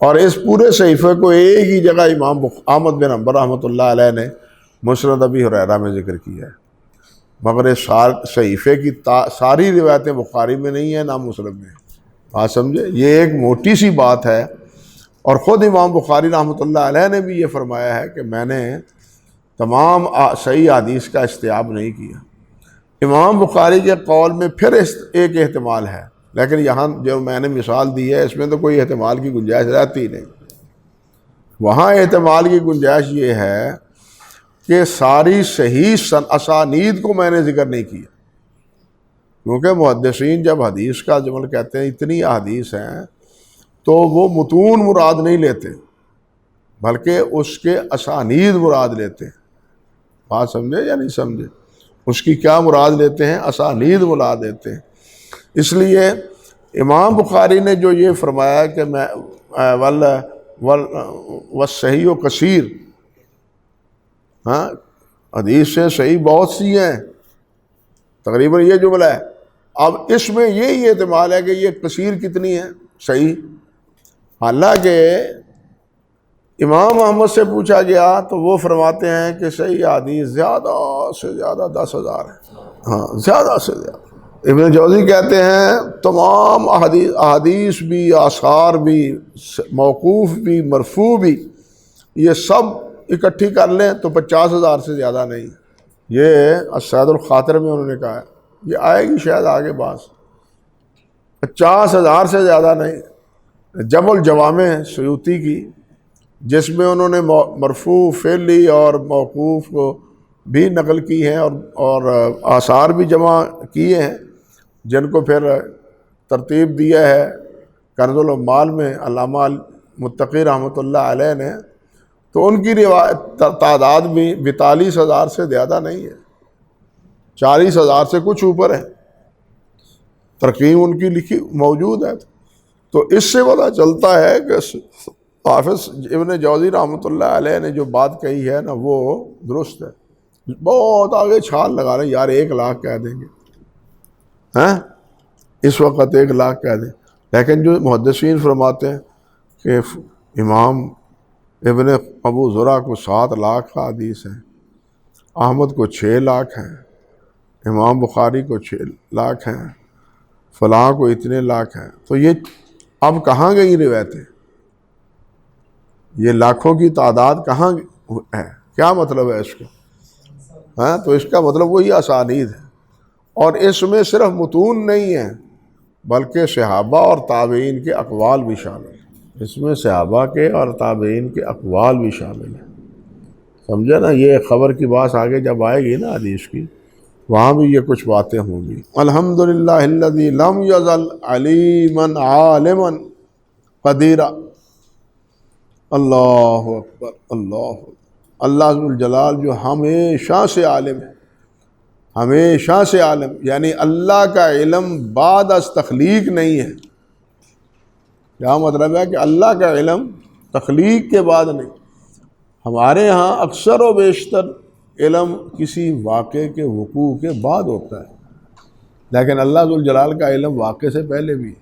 اور اس پورے صحیفے کو ایک ہی جگہ امام احمد بن حنبل رحمۃ اللہ علیہ نے مسند ابی ہریرہ میں ذکر کیا ہے، مگر اس صحیفے کی ساری روایتیں بخاری میں نہیں ہیں نہ مسلم میں، بات سمجھے؟ یہ ایک موٹی سی بات ہے، اور خود امام بخاری رحمۃ اللہ علیہ نے بھی یہ فرمایا ہے کہ میں نے تمام صحیح حدیث کا استیاب نہیں کیا۔ امام بخاری کے قول میں پھر ایک احتمال ہے، لیکن یہاں جو میں نے مثال دی ہے اس میں تو کوئی احتمال کی گنجائش رہتی نہیں، وہاں احتمال کی گنجائش یہ ہے کہ ساری صحیح اسانید کو میں نے ذکر نہیں کیا، کیونکہ محدثین جب حدیث کا جمل کہتے ہیں اتنی احادیث ہیں تو وہ متون مراد نہیں لیتے بلکہ اس کے اسانید مراد لیتے ہیں، بات سمجھے یا نہیں سمجھے؟ اس کی کیا مراد لیتے ہیں؟ اسانید مراد لیتے ہیں۔ اس لیے امام بخاری نے جو یہ فرمایا کہ میں والصحیح و کثیر، ہاں حدیث سے صحیح بہت سی ہیں، تقریباً یہ جملہ ہے. اب اس میں یہی احتمال ہے کہ یہ کثیر کتنی ہے صحیح. حالانکہ امام احمد سے پوچھا گیا تو وہ فرماتے ہیں کہ صحیح حدیث زیادہ سے زیادہ 10,000 ہے. ہاں زیادہ سے زیادہ. ابن جوزی کہتے ہیں تمام احادیث بھی، آثار بھی، موقوف بھی، مرفوع بھی، یہ سب اکٹھی کر لیں تو 50,000 سے زیادہ نہیں. یہ السید الخاطر میں انہوں نے کہا ہے، یہ آئے گی شاید آگے بعض. 50,000 سے زیادہ نہیں. جمع الجوامع سیوطی کی، جس میں انہوں نے مرفوع، فعلی اور موقوف کو بھی نقل کی ہیں اور آثار بھی جمع کیے ہیں، جن کو پھر ترتیب دیا ہے کنز العمال میں علامہ متقی رحمۃ اللہ علیہ نے. تو ان کی تعداد بھی 42,000 سے زیادہ نہیں ہے، 40,000 سے کچھ اوپر ہے. ترقیم ان کی لکھی موجود ہے. تو اس سے پتہ چلتا ہے کہ حافظ ابن جوزی رحمۃ اللہ علیہ نے جو بات کہی ہے نا وہ درست ہے. بہت آگے چھال لگا رہے ہیں یار 1 لاکھ کہہ دیں گے، ہاں اس وقت 1 لاکھ کہہ دیں. لیکن جو محدثین فرماتے ہیں کہ امام ابن ابو زرع کو 7 لاکھ کا حدیث ہے، احمد کو 6 لاکھ ہیں، امام بخاری کو 6 لاکھ ہیں، فلاں کو اتنے لاکھ ہیں. تو یہ اب کہاں گئی روایتیں؟ یہ لاکھوں کی تعداد کہاں ہے؟ کیا مطلب ہے اس کا؟ ہاں تو اس کا مطلب وہی اسانید ہے. اور اس میں صرف متون نہیں ہیں بلکہ صحابہ اور تابعین کے اقوال بھی شامل ہیں. اس میں صحابہ کے اور تابعین کے اقوال بھی شامل ہیں. سمجھے نا؟ یہ خبر کی بات آگے جب آئے گی نا حدیث کی، وہاں بھی یہ کچھ باتیں ہوں گی. الحمدللہ الذی لم یزل علیما عالما قدیرا. اللہ اکبر، اللہ ذو الجلال جو ہمیشہ سے عالم ہے، ہمیشہ سے عالم، یعنی اللہ کا علم بعد از تخلیق نہیں ہے. کیا مطلب ہے؟ کہ اللہ کا علم تخلیق کے بعد نہیں. ہمارے ہاں اکثر و بیشتر علم کسی واقعے کے وقوع کے بعد ہوتا ہے، لیکن اللہ ذو الجلال کا علم واقعے سے پہلے بھی ہے.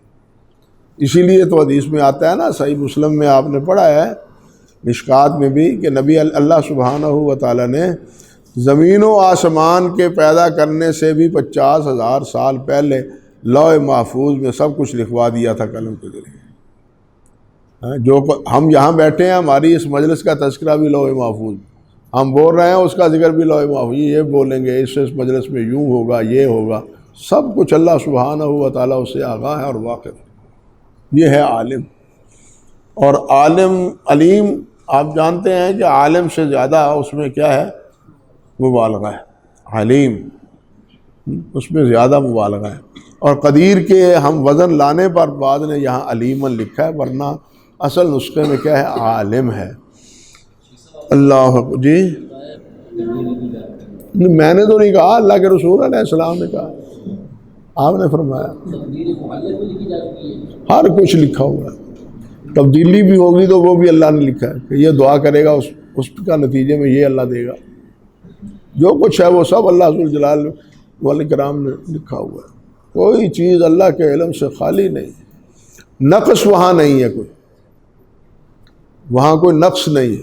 اسی لیے تو حدیث میں آتا ہے نا، صحیح مسلم میں آپ نے پڑھا ہے، مشکات میں بھی، کہ نبی اللہ سبحانہ و تعالیٰ نے زمین و آسمان کے پیدا کرنے سے بھی 50,000 سال پہلے لوح محفوظ میں سب کچھ لکھوا دیا تھا قلم کے ذریعے. جو ہم یہاں بیٹھے ہیں، ہماری اس مجلس کا تذکرہ بھی لوح محفوظ، ہم بول رہے ہیں اس کا ذکر بھی لوح محفوظ، یہ بولیں گے اس مجلس میں یوں ہوگا، یہ ہوگا، سب کچھ اللہ سبحانہ و تعالیٰ اس سے آگاہ ہے اور واقف ہے. یہ ہے عالم. اور عالم علیم آپ جانتے ہیں کہ عالم سے زیادہ اس میں کیا ہے؟ مبالغہ ہے. علیم اس میں زیادہ مبالغہ ہے. اور قدیر کے ہم وزن لانے پر بعد نے یہاں علیمن لکھا ہے، ورنہ اصل نسخے میں کیا ہے؟ عالم ہے. اللہ جی میں نے تو نہیں کہا، اللہ کے رسول علیہ السلام نے کہا. آپ نے فرمایا ہر کچھ لکھا ہوا ہے. تبدیلی بھی ہوگی تو وہ بھی اللہ نے لکھا ہے کہ یہ دعا کرے گا اس کا نتیجے میں یہ اللہ دے گا. جو کچھ ہے وہ سب اللہ ذو الجلال والکرام نے لکھا ہوا ہے. کوئی چیز اللہ کے علم سے خالی نہیں ہے. نقص وہاں نہیں ہے، وہاں کوئی نقص نہیں ہے،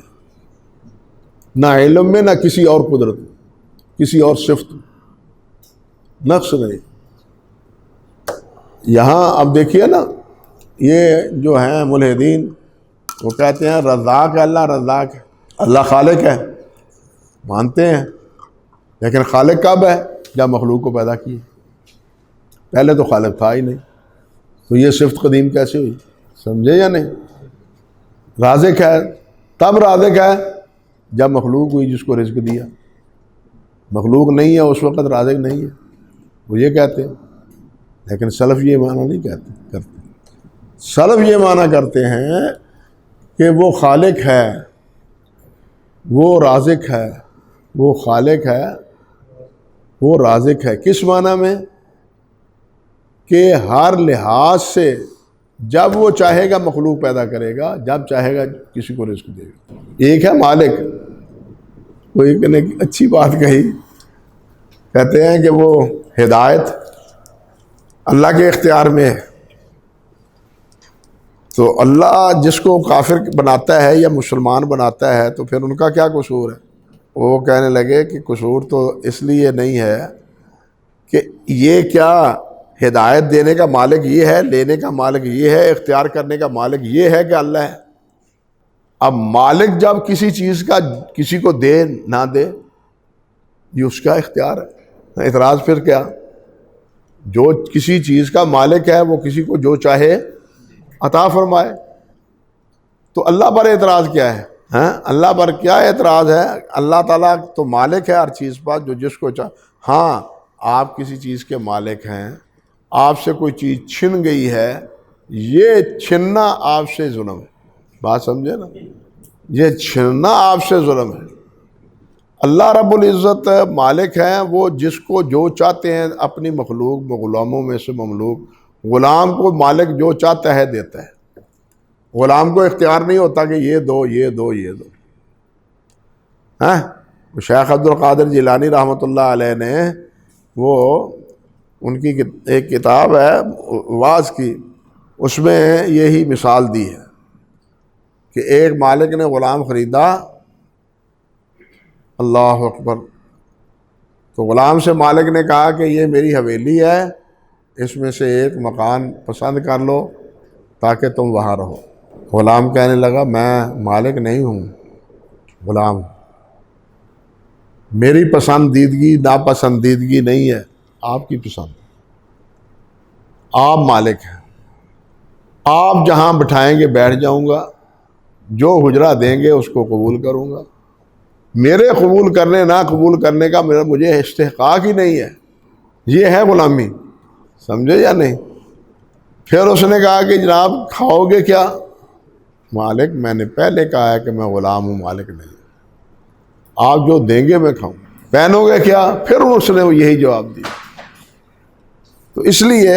نہ علم میں، نہ کسی اور قدرت میں، کسی اور صفت میں نقص نہیں. یہاں اب دیکھیے نا، یہ جو ہیں ملحدین وہ کہتے ہیں رزاق ہے اللہ، رزاق ہے اللہ، خالق ہے، مانتے ہیں، لیکن خالق کب ہے؟ جب مخلوق کو پیدا کیے. پہلے تو خالق تھا ہی نہیں، تو یہ صفت قدیم کیسے ہوئی؟ سمجھے یا نہیں؟ رازق ہے، تب رازق ہے جب مخلوق ہوئی جس کو رزق دیا. مخلوق نہیں ہے اس وقت رازق نہیں ہے، وہ یہ کہتے ہیں. لیکن سلف یہ معنی نہیں کرتے. سلف یہ معنی کرتے ہیں کہ وہ خالق ہے، وہ رازق ہے، وہ خالق ہے، وہ رازق ہے. کس معنی میں؟ کہ ہر لحاظ سے جب وہ چاہے گا مخلوق پیدا کرے گا، جب چاہے گا کسی کو رزق دے گا۔ ایک ہے مالک، وہ ایک نے اچھی بات کہی، کہتے ہیں کہ وہ ہدایت اللہ کے اختیار میں ہے، تو اللہ جس کو کافر بناتا ہے یا مسلمان بناتا ہے تو پھر ان کا کیا قصور ہے؟ وہ کہنے لگے کہ قصور تو اس لیے نہیں ہے کہ یہ کیا ہدایت دینے کا مالک یہ ہے، لینے کا مالک یہ ہے، اختیار کرنے کا مالک یہ ہے کہ اللہ ہے۔ اب مالک جب کسی چیز کا کسی کو دے نہ دے، یہ اس کا اختیار ہے، اعتراض پھر کیا؟ جو کسی چیز کا مالک ہے وہ کسی کو جو چاہے عطا فرمائے، تو اللہ پر اعتراض کیا ہے؟ اللہ پر کیا اعتراض ہے؟ اللہ تعالیٰ تو مالک ہے ہر چیز پر، جو جس کو چاہے۔ ہاں آپ کسی چیز کے مالک ہیں، آپ سے کوئی چیز چھن گئی ہے، یہ چھننا آپ سے ظلم ہے، بات سمجھے نا؟ یہ چھننا آپ سے ظلم ہے۔ اللہ رب العزت مالک ہیں، وہ جس کو جو چاہتے ہیں اپنی مخلوق غلاموں میں سے مملوک، غلام کو مالک جو چاہتا ہے دیتا ہے، غلام کو اختیار نہیں ہوتا کہ یہ دو یہ دو یہ دو۔ شیخ عبد القادر جیلانی رحمۃ اللہ علیہ نے وہ ان کی ایک کتاب ہے واعظ کی، اس میں یہی مثال دی ہے کہ ایک مالک نے غلام خریدا، اللہ اکبر، تو غلام سے مالک نے کہا کہ یہ میری حویلی ہے، اس میں سے ایک مکان پسند کر لو تاکہ تم وہاں رہو۔ غلام کہنے لگا میں مالک نہیں ہوں، غلام ہوں، میری پسندیدگی ناپسندیدگی نہیں ہے، آپ کی پسند، آپ مالک ہیں، آپ جہاں بٹھائیں گے بیٹھ جاؤں گا، جو حجرہ دیں گے اس کو قبول کروں گا، میرے قبول کرنے نہ قبول کرنے کا مجھے استحقاق ہی نہیں ہے، یہ ہے غلامی، سمجھے یا نہیں؟ پھر اس نے کہا کہ جناب کھاؤ گے کیا؟ مالک میں نے پہلے کہا ہے کہ میں غلام ہوں، مالک نہیں، آپ جو دیں گے میں کھاؤں۔ پہنو گے کیا؟ پھر اس نے یہی جواب دیا۔ تو اس لیے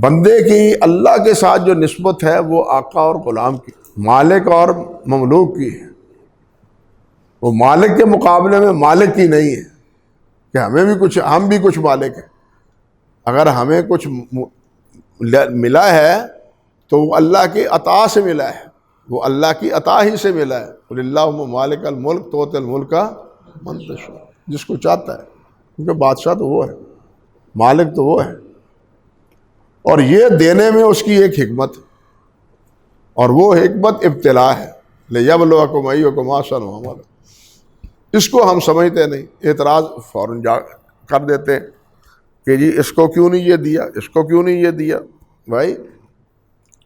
بندے کی اللہ کے ساتھ جو نسبت ہے وہ آقا اور غلام کی، مالک اور مملوک کی ہے، وہ مالک کے مقابلے میں مالک کی نہیں ہے کہ ہم بھی کچھ مالک ہیں۔ اگر ہمیں کچھ ملا ہے تو وہ اللہ کی عطا سے ملا ہے، وہ اللہ کی عطا ہی سے ملا ہے۔ قل اللہم مالک الملک تؤتی الملک من تشاء، جس کو چاہتا ہے، کیونکہ بادشاہ تو وہ ہے، مالک تو وہ ہے، اور یہ دینے میں اس کی ایک حکمت، اور وہ حکمت ابتلا ہے، لِیَبْلُوَکُمْ أَیُّکُمْ أَحْسَنُ عَمَلًا۔ اس کو ہم سمجھتے نہیں، اعتراض فوراً کر دیتے کہ جی اس کو کیوں نہیں یہ دیا، اس کو کیوں نہیں یہ دیا۔ بھائی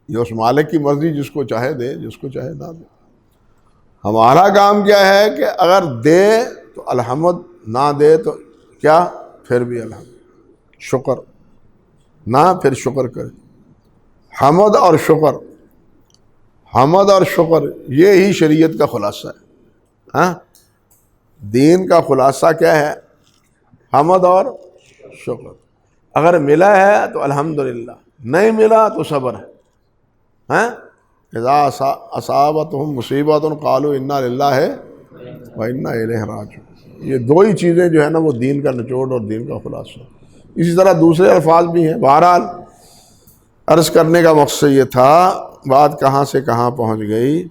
یہ اس مالک کی مرضی، جس کو چاہے دے، جس کو چاہے نہ دے۔ ہمارا کام کیا ہے کہ اگر دے تو الحمد، نہ دے تو کیا، پھر بھی الحمد، شکر، نہ پھر شکر کرے۔ حمد اور شکر، حمد اور شکر، یہی شریعت کا خلاصہ ہے۔ دین کا خلاصہ کیا ہے؟ حمد اور شکر۔ اگر ملا ہے تو الحمدللہ، نہیں ملا تو صبر ہے۔ اذا اصابتہم مصیبۃ قالوا انا للہ وانا الیہ راجعون۔ یہ دو ہی چیزیں جو ہے نا وہ دین کا نچوڑ اور دین کا خلاصہ۔ اسی طرح دوسرے الفاظ بھی ہیں۔ بہرحال عرض کرنے کا مقصد یہ تھا، بات کہاں سے کہاں پہنچ گئی،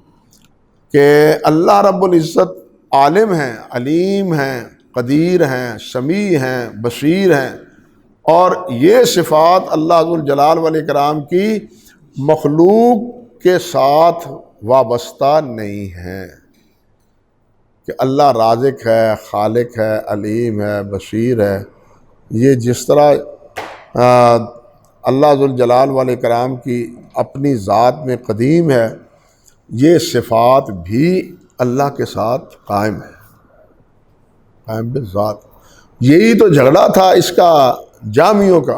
کہ اللہ رب العزت عالم ہیں، علیم ہیں، قدیر ہیں، سمیع ہیں، بصیر ہیں، اور یہ صفات اللہ ذوالجلال والاکرام کی مخلوق کے ساتھ وابستہ نہیں ہیں، کہ اللہ رازق ہے، خالق ہے، علیم ہے، بصیر ہے۔ یہ جس طرح اللہ ذوالجلال والاکرام کی اپنی ذات میں قدیم ہے، یہ صفات بھی اللہ کے ساتھ قائم ہے، قائم بالذات۔ یہی تو جھگڑا تھا اس کا جامیوں کا،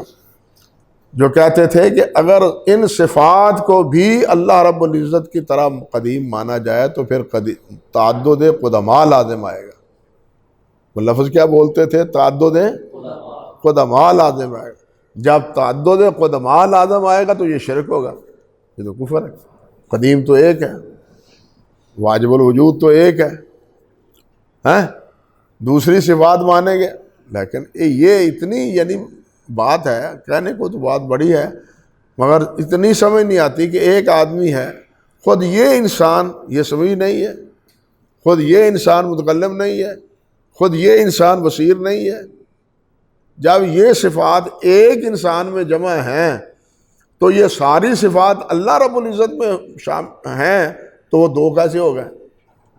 جو کہتے تھے کہ اگر ان صفات کو بھی اللہ رب العزت کی طرح قدیم مانا جائے تو پھر تعدد قدماء لازم آئے گا۔ وہ لفظ کیا بولتے تھے؟ تعدد قدماء لازم آئے گا۔ جب تعدد قدماء لازم آئے گا تو یہ شرک ہوگا، یہ تو کفر ہے۔ قدیم تو ایک ہے، واجب الوجود تو ایک ہے، دوسری صفات مانیں گے، لیکن یہ اتنی یعنی بات ہے، کہنے کو تو بات بڑی ہے، مگر اتنی سمجھ نہیں آتی کہ ایک آدمی ہے، خود یہ انسان یہ سمجھ نہیں ہے، خود یہ انسان متکلم نہیں ہے، خود یہ انسان بصیر نہیں ہے۔ جب یہ صفات ایک انسان میں جمع ہیں تو یہ ساری صفات اللہ رب العزت میں ہیں، تو وہ دو کیسے ہو گئے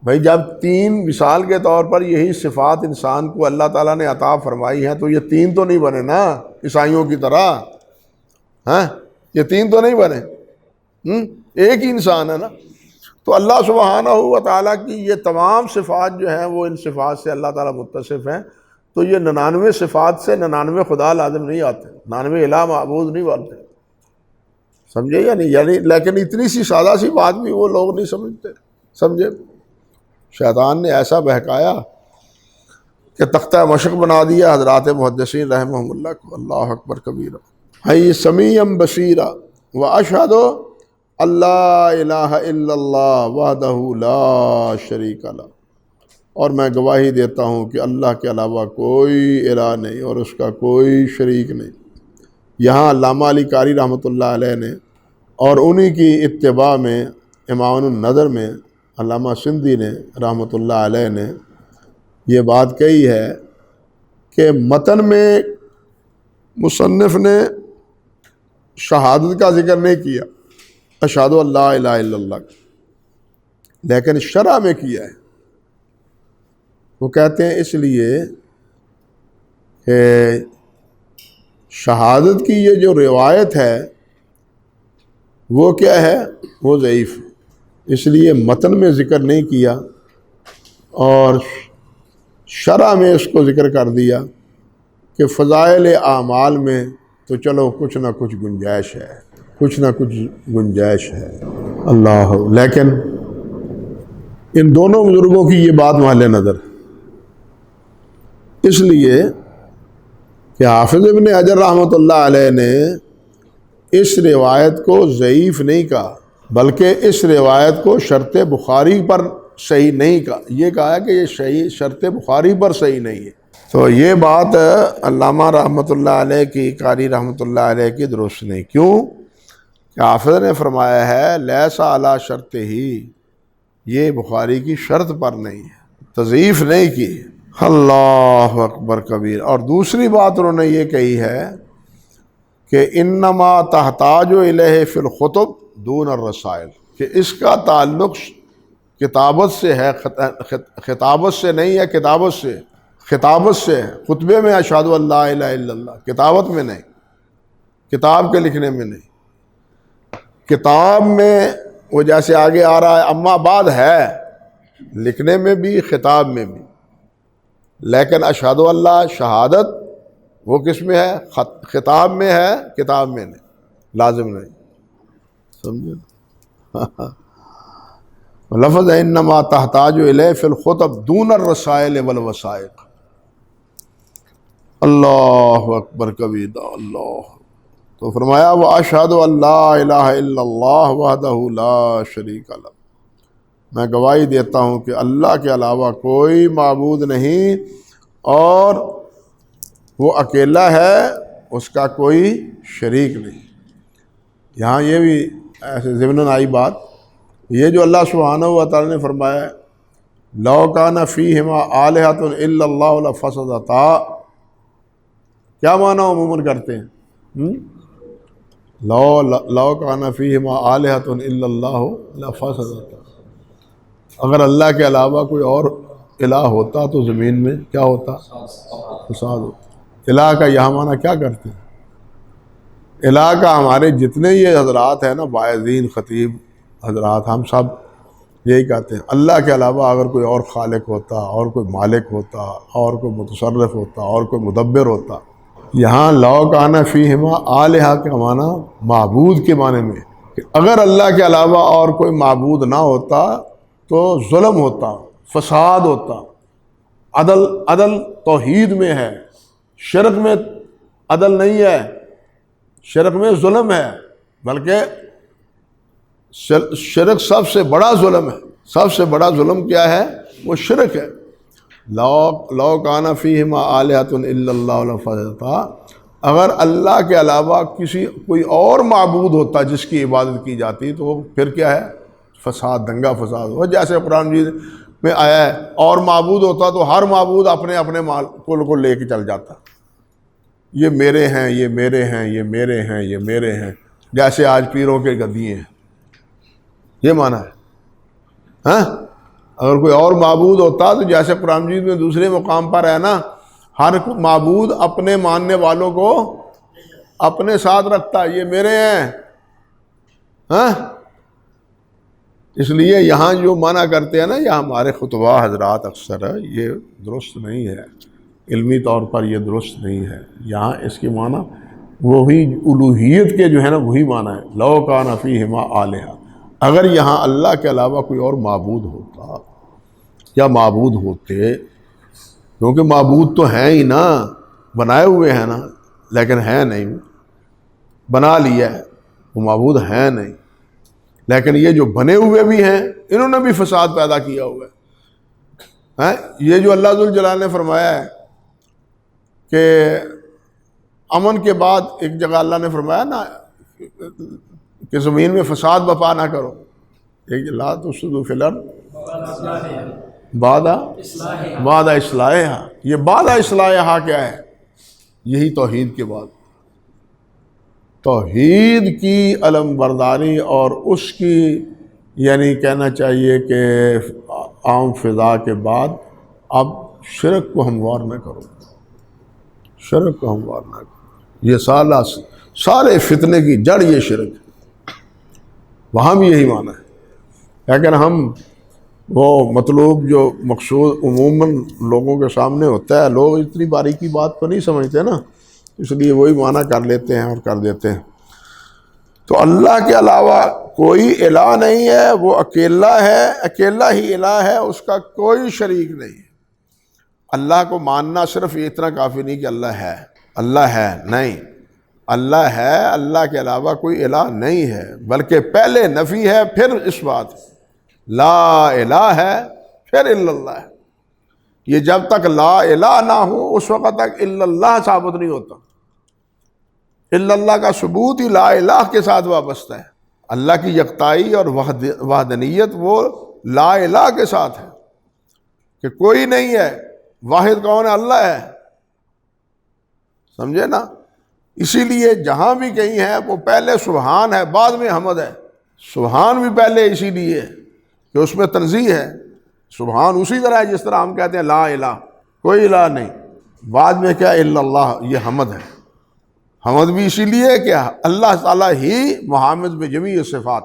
بھائی؟ جب تین مثال کے طور پر یہی صفات انسان کو اللہ تعالیٰ نے عطا فرمائی ہیں تو یہ تین تو نہیں بنے نا عیسائیوں کی طرح، یہ تین تو نہیں بنے، ایک ہی انسان ہے نا۔ تو اللہ سبحانہ و تعالیٰ کی یہ تمام صفات جو ہیں وہ ان صفات سے اللہ تعالیٰ متصف ہیں، تو یہ 99 صفات سے 99 خدا لازم نہیں آتے، 99 الہ معبود نہیں بنتے، سمجھے یا نہیں؟ یعنی لیکن اتنی سی سادہ سی بات بھی وہ لوگ نہیں سمجھتے، سمجھے؟ شیطان نے ایسا بہکایا کہ تختہ مشق بنا دیا حضرات محدثین رحمہم اللہ کو۔ اللہ اکبر کبیرہ، ہے سمیع بصیرہ واشہد اللہ الہ الا اللہ وحدہ لا شریک لہ، اور میں گواہی دیتا ہوں کہ اللہ کے علاوہ کوئی الہ نہیں اور اس کا کوئی شریک نہیں۔ یہاں علامہ علی قاری رحمۃ اللہ علیہ نے اور انہی کی اتباع میں امام النظر میں علامہ سندھی نے رحمۃ اللہ علیہ نے یہ بات کہی ہے کہ متن میں مصنف نے شہادت کا ذکر نہیں کیا، اشہد ان لا الہ الا اللہ، لیکن شرح میں کیا ہے۔ وہ کہتے ہیں اس لیے کہ شہادت کی یہ جو روایت ہے وہ کیا ہے؟ وہ ضعیف ہے، اس لیے متن میں ذکر نہیں کیا اور شرح میں اس کو ذکر کر دیا کہ فضائل اعمال میں تو چلو کچھ نہ کچھ گنجائش ہے، کچھ نہ کچھ گنجائش ہے اللہ۔ لیکن ان دونوں بزرگوں کی یہ بات محل نظر، اس لیے کہ حافظ ابن حجر رحمۃ اللہ علیہ نے اس روایت کو ضعیف نہیں کہا، بلکہ اس روایت کو شرط بخاری پر صحیح نہیں کہا، یہ کہا کہ یہ صحیح شرط بخاری پر صحیح نہیں ہے۔ تو یہ بات علامہ رحمۃ اللہ علیہ کی، قاری رحمۃ اللہ علیہ کی درست نہیں۔ کیوں کہ حافظ نے فرمایا ہے لیس علی شرط ہی، یہ بخاری کی شرط پر نہیں ہے، تضعیف نہیں کی۔ اللہ اکبر کبیر۔ اور دوسری بات انہوں نے یہ کہی ہے کہ انما تحتاج الیہ فی الخطب دون الرسائل، کہ اس کا تعلق کتابت سے ہے، خطابت سے نہیں ہے، کتابت سے، خطابت سے ہے۔ خطبے میں اشہد ان لا الہ الا اللہ، کتابت میں نہیں، کتاب کے لکھنے میں نہیں۔ کتاب میں وہ جیسے آگے آ رہا ہے اما بعد ہے، لکھنے میں بھی خطاب میں بھی، لیکن اشہد اللہ شہادت وہ کس میں ہے؟ خطاب میں ہے، کتاب میں نہیں، لازم نہیں، سمجھے؟ لفظ انما تحتاج الیہ فی الخطب دون الرسائل والوثائق۔ اللہ اکبر کبیرہ۔ اللہ تو فرمایا واشہد ان لا الہ الا اللہ وحدہ لا شریک لہ، میں گواہی دیتا ہوں کہ اللہ کے علاوہ کوئی معبود نہیں اور وہ اکیلا ہے، اس کا کوئی شریک نہیں۔ یہاں یہ بھی ایسے ضمناً آئی بات، یہ جو اللہ سبحانہ و تعالی نے فرمایا لو کان فیہما آلہۃ الا اللہ لفسدتا، کیا معنی عموماً کرتے ہیں؟ لو کان فیہما آلہۃ الا اللہ لفسدتا، اگر اللہ کے علاوہ کوئی اور الہ ہوتا تو زمین میں کیا ہوتا؟ فساد ہوتا۔ الہ کا یہاں معنی کیا کرتے ہیں؟ الہ کا ہمارے جتنے یہ حضرات ہیں نا، واعظین، خطیب حضرات، ہم سب یہی کہتے ہیں اللہ کے علاوہ اگر کوئی اور خالق ہوتا، اور کوئی مالک ہوتا، اور کوئی متصرف ہوتا، اور کوئی مدبر ہوتا۔ یہاں لو کان فیہما آلہہ کا معنی معبود کے معنی میں، کہ اگر اللہ کے علاوہ اور کوئی معبود نہ ہوتا تو ظلم ہوتا، فساد ہوتا۔ عدل توحید میں ہے، شرک میں عدل نہیں ہے، شرک میں ظلم ہے، بلکہ شرک سب سے بڑا ظلم ہے. سب سے بڑا ظلم کیا ہے؟ وہ شرک ہے. لو کان فیہما آلہۃ الا اللہ لفسدتا، اگر اللہ کے علاوہ کوئی اور معبود ہوتا جس کی عبادت کی جاتی تو وہ پھر کیا ہے؟ فساد، دنگا فساد ہو. جیسے قرآن مجید میں آیا ہے اور معبود ہوتا تو ہر معبود اپنے اپنے مال کو لے کے چل جاتا. یہ میرے ہیں، یہ میرے ہیں، یہ میرے ہیں، یہ میرے ہیں، جیسے آج پیروں کے گدی ہیں. یہ معنی ہے. ہاں، اگر کوئی اور معبود ہوتا تو جیسے قرآن مجید میں دوسرے مقام پر ہے نا، ہر معبود اپنے ماننے والوں کو اپنے ساتھ رکھتا، یہ میرے ہیں. ہاں، اس لیے یہاں جو منع کرتے ہیں نا، یہ ہمارے خطبہ حضرات اکثر ہے، یہ درست نہیں ہے، علمی طور پر یہ درست نہیں ہے. یہاں اس کی معنی وہی الوہیت کے جو ہے نا وہی معنی ہے. لو کان فیہما آلہۃ، اگر یہاں اللہ کے علاوہ کوئی اور معبود ہوتا یا معبود ہوتے، کیونکہ معبود تو ہیں ہی نا، بنائے ہوئے ہیں نا، لیکن ہیں نہیں، بنا لیا ہے، وہ معبود ہیں نہیں. لیکن یہ جو بنے ہوئے بھی ہیں انہوں نے بھی فساد پیدا کیا ہوا ہے. یہ جو اللہ ذوالجلال نے فرمایا ہے کہ امن کے بعد ایک جگہ اللہ نے فرمایا نا کہ زمین میں فساد بپا نہ کرو. ایک لا تفسدوا فی الارض بعد اصلاحہا. یہ بعد اصلاحہا کیا ہے؟ یہی توحید کے بعد، توحید کی علم برداری اور اس کی یعنی کہنا چاہیے کہ عام فضا کے بعد اب شرک کو ہموار نہ کرو، شرک کو ہموار نہ کرو. یہ سارے فتنے کی جڑ یہ شرک ہے. وہاں بھی یہی معنی ہے. لیکن ہم وہ مطلوب جو مقصود عموماً لوگوں کے سامنے ہوتا ہے، لوگ اتنی باریکی بات کو نہیں سمجھتے نا، اس لیے وہی معنی کر لیتے ہیں اور کر دیتے ہیں. تو اللہ کے علاوہ کوئی الہ نہیں ہے، وہ اکیلا ہے، اکیلا ہی الہ ہے، اس کا کوئی شریک نہیں ہے. اللہ کو ماننا صرف اتنا کافی نہیں کہ اللہ ہے نہیں، اللہ ہے، اللہ کے علاوہ کوئی الہ نہیں ہے، بلکہ پہلے نفی ہے پھر اس بات لا الہ ہے پھر الا اللہ ہے. یہ جب تک لا الہ نہ ہو اس وقت تک الا اللہ ثابت نہیں ہوتا. الا اللہ کا ثبوت ہی لا الہ کے ساتھ وابستہ ہے. اللہ کی یکتائی اور وحدانیت وہ لا الہ کے ساتھ ہے کہ کوئی نہیں ہے. واحد کون ہے؟ اللہ ہے. سمجھے نا؟ اسی لیے جہاں بھی کہیں ہے وہ پہلے سبحان ہے بعد میں حمد ہے. سبحان بھی پہلے اسی لیے کہ اس میں تنزیہ ہے. سبحان اسی طرح ہے جس طرح ہم کہتے ہیں لا الہ، کوئی الہ نہیں، بعد میں کیا الا اللہ، یہ حمد ہے. حمد بھی اسی لیے کہ اللہ تعالیٰ ہی محمد میں جمیع صفات.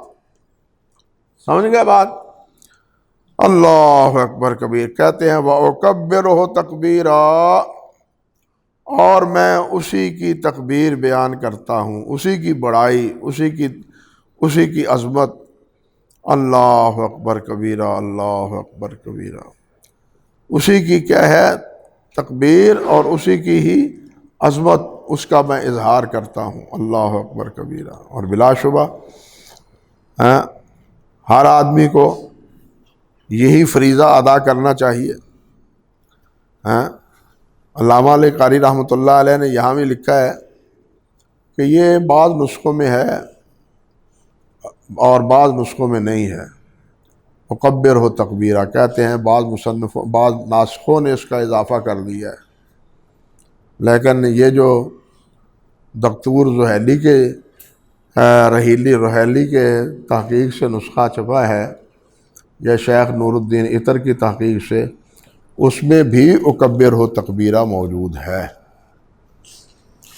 سمجھ گئے بات؟ اللہ اکبر کبیر. کہتے ہیں وَأُكَبِّرُهُ تَكْبِيرًا، اور میں اسی کی تکبیر بیان کرتا ہوں، اسی کی بڑائی، اسی کی عظمت. اللہ اکبر کبیرہ، اللہ اکبر کبیرہ. اسی کی کیا ہے؟ تکبیر، اور اسی کی ہی عظمت، اس کا میں اظہار کرتا ہوں. اللہ اکبر کبیرہ. اور بلا شبہ ہر آدمی کو یہی فریضہ ادا کرنا چاہیے. علامہ علی قاری رحمۃ اللہ علیہ نے یہاں بھی لکھا ہے کہ یہ بعض نسخوں میں ہے اور بعض نسخوں میں نہیں ہے. مکبر ہو تکبیرہ کہتے ہیں، بعض ناسخوں نے اس کا اضافہ کر دیا ہے. لیکن یہ جو دکتور زحیلی کے رحیلی کے تحقیق سے نسخہ چھپا ہے یا شیخ نور الدین عطر کی تحقیق سے، اس میں بھی اکبر ہو تکبیرہ موجود ہے.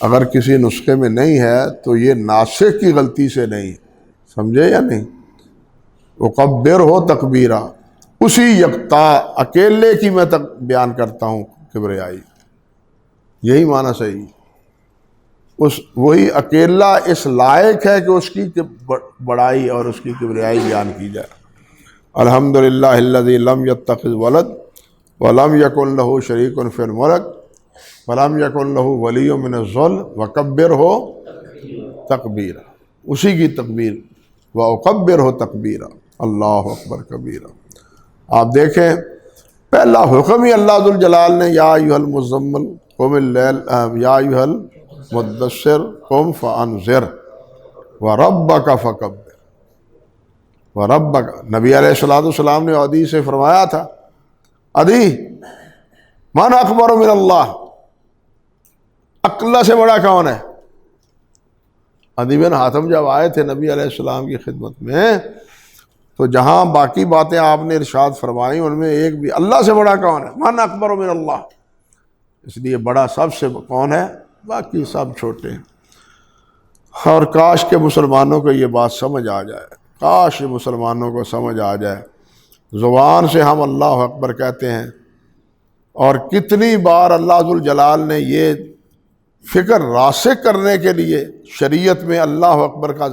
اگر کسی نسخے میں نہیں ہے تو یہ ناسخ کی غلطی سے نہیں. سمجھے یا نہیں؟ اکبر ہو تکبیرہ، اسی یکتا اکیلے کی میں تک بیان کرتا ہوں کبریائی. یہی معنی صحیح. وہی اکیلا اس لائق ہے کہ اس کی بڑائی اور اس کی کبریائی بیان کی جائے. الحمدللہ الذی لم یتخذ ولد ولم یکن لہ شریک فی الملک ولم یکن لہ ولی من الذل وکبرہ تکبیرا، اسی کی تکبیر، وَأُكَبِّرْهُ تَكْبِيرًا، اللہ اکبر کبیرہ۔ آپ دیکھیں پہلا حکم ہی اللہ ذوالجلال نے یا ایھا المزمل قم اللیل یا ایھا المدثر قم فانذر وربک فکبر وربک۔ نبی علیہ السلام نے عدی سے فرمایا تھا، عدی من اکبر من اللہ، اللہ سے بڑا کون ہے؟ عدی بن حاتم جب آئے تھے نبی علیہ السلام کی خدمت میں تو جہاں باقی باتیں آپ نے ارشاد فرمائی ان میں ایک بھی اللہ سے بڑا کون ہے؟ من اکبر من اللہ۔ اس لیے بڑا سب سے کون ہے؟ باقی سب چھوٹے ہیں۔ اور کاش کے مسلمانوں کو یہ بات سمجھ آ جائے، کاش مسلمانوں کو سمجھ آ جائے۔ زبان سے ہم اللہ اکبر کہتے ہیں، اور کتنی بار اللہ ذوالجلال نے یہ فکر راسخ کرنے کے لیے شریعت میں اللہ اکبر کا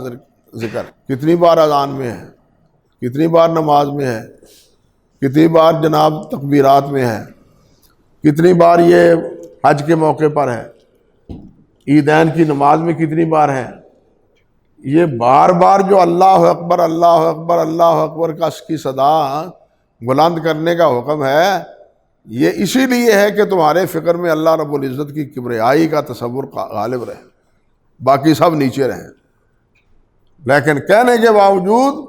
ذکر کتنی بار اذان میں ہے، کتنی بار نماز میں ہے، کتنی بار جناب تکبیرات میں ہے، کتنی بار یہ حج کے موقع پر ہے، عیدین کی نماز میں کتنی بار ہے۔ یہ بار بار جو اللہ اکبر اللہ اکبر اللہ اکبر کا اس کی صدا بلند کرنے کا حکم ہے، یہ اسی لیے ہے کہ تمہارے فکر میں اللہ رب العزت کی کبریائی کا تصور غالب رہے، باقی سب نیچے رہیں۔ لیکن کہنے کے باوجود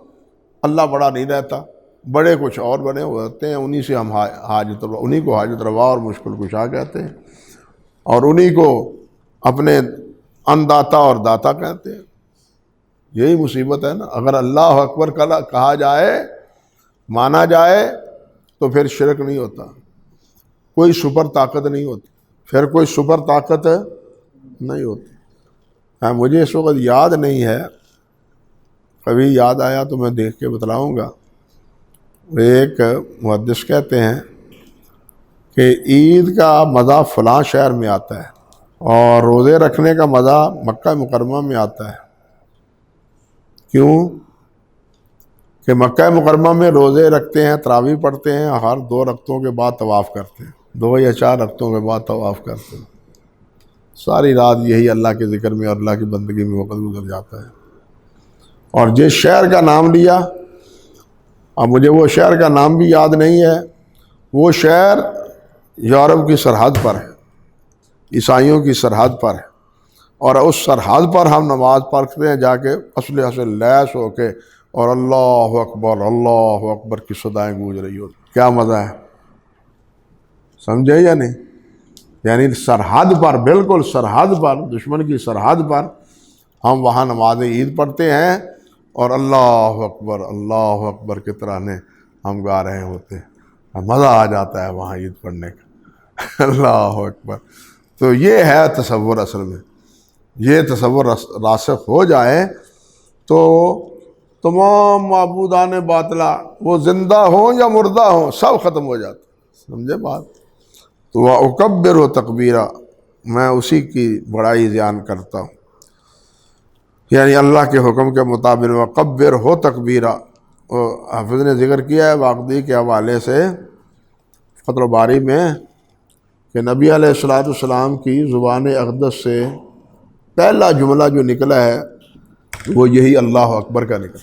اللہ بڑا نہیں رہتا، بڑے کچھ اور بنے ہوتے ہیں، انہی سے ہم انہی کو حاجت روا اور مشکل کشا کہتے ہیں، اور انہی کو اپنے انداتا اور داتا کہتے ہیں۔ یہی مصیبت ہے نا۔ اگر اللہ اکبر کہا جائے، مانا جائے، تو پھر شرک نہیں ہوتا، کوئی سپر طاقت نہیں ہوتی، پھر کوئی سپر طاقت نہیں ہوتی۔ مجھے اس وقت یاد نہیں ہے، کبھی یاد آیا تو میں دیکھ کے بتلاؤں گا۔ ایک محدث کہتے ہیں کہ عید کا مزہ فلاں شہر میں آتا ہے اور روزے رکھنے کا مزہ مکہ مکرمہ میں آتا ہے۔ کیوں؟ کہ مکہ مکرمہ میں روزے رکھتے ہیں، تراویح پڑھتے ہیں، ہر 2 رکعتوں کے بعد طواف کرتے ہیں، 2 یا 4 رکعتوں کے بعد طواف کرتے ہیں، ساری رات یہی اللہ کے ذکر میں اور اللہ کی بندگی میں وقت گزر جاتا ہے۔ اور جس شہر کا نام لیا، اب مجھے وہ شہر کا نام بھی یاد نہیں ہے، وہ شہر یورپ کی سرحد پر ہے، عیسائیوں کی سرحد پر ہے، اور اس سرحد پر ہم نماز پڑھتے ہیں جا کے اسلحے سے لیس ہو کے، اور اللہ اکبر کی صدائیں گونج رہی ہوتی۔ کیا مزہ ہے، سمجھے یا نہیں؟ یعنی سرحد پر، بالکل سرحد پر، دشمن کی سرحد پر ہم وہاں نماز عید پڑھتے ہیں اور اللہ اکبر کے ترانے ہم گا رہے ہوتے ہیں، مزہ آ جاتا ہے وہاں عید پڑھنے کا۔ اللہ اکبر۔ تو یہ ہے تصور، اصل میں یہ تصور راسخ ہو جائے تو تمام معبودان باطلہ وہ زندہ ہوں یا مردہ ہوں سب ختم ہو جاتے، سمجھے بات؟ تو وَأُكَبِّرْهُ تَكْبِيرًا، میں اسی کی بڑائی بیان کرتا ہوں، یعنی اللہ کے حکم کے مطابق وَكَبِّرْهُ تَكْبِيرًا۔ حافظ نے ذکر کیا ہے واقعی کے حوالے سے فتح الباری میں کہ نبی علیہ السلام کی زبان اقدس سے پہلا جملہ جو نکلا ہے وہ یہی اللہ اکبر کا نکلا۔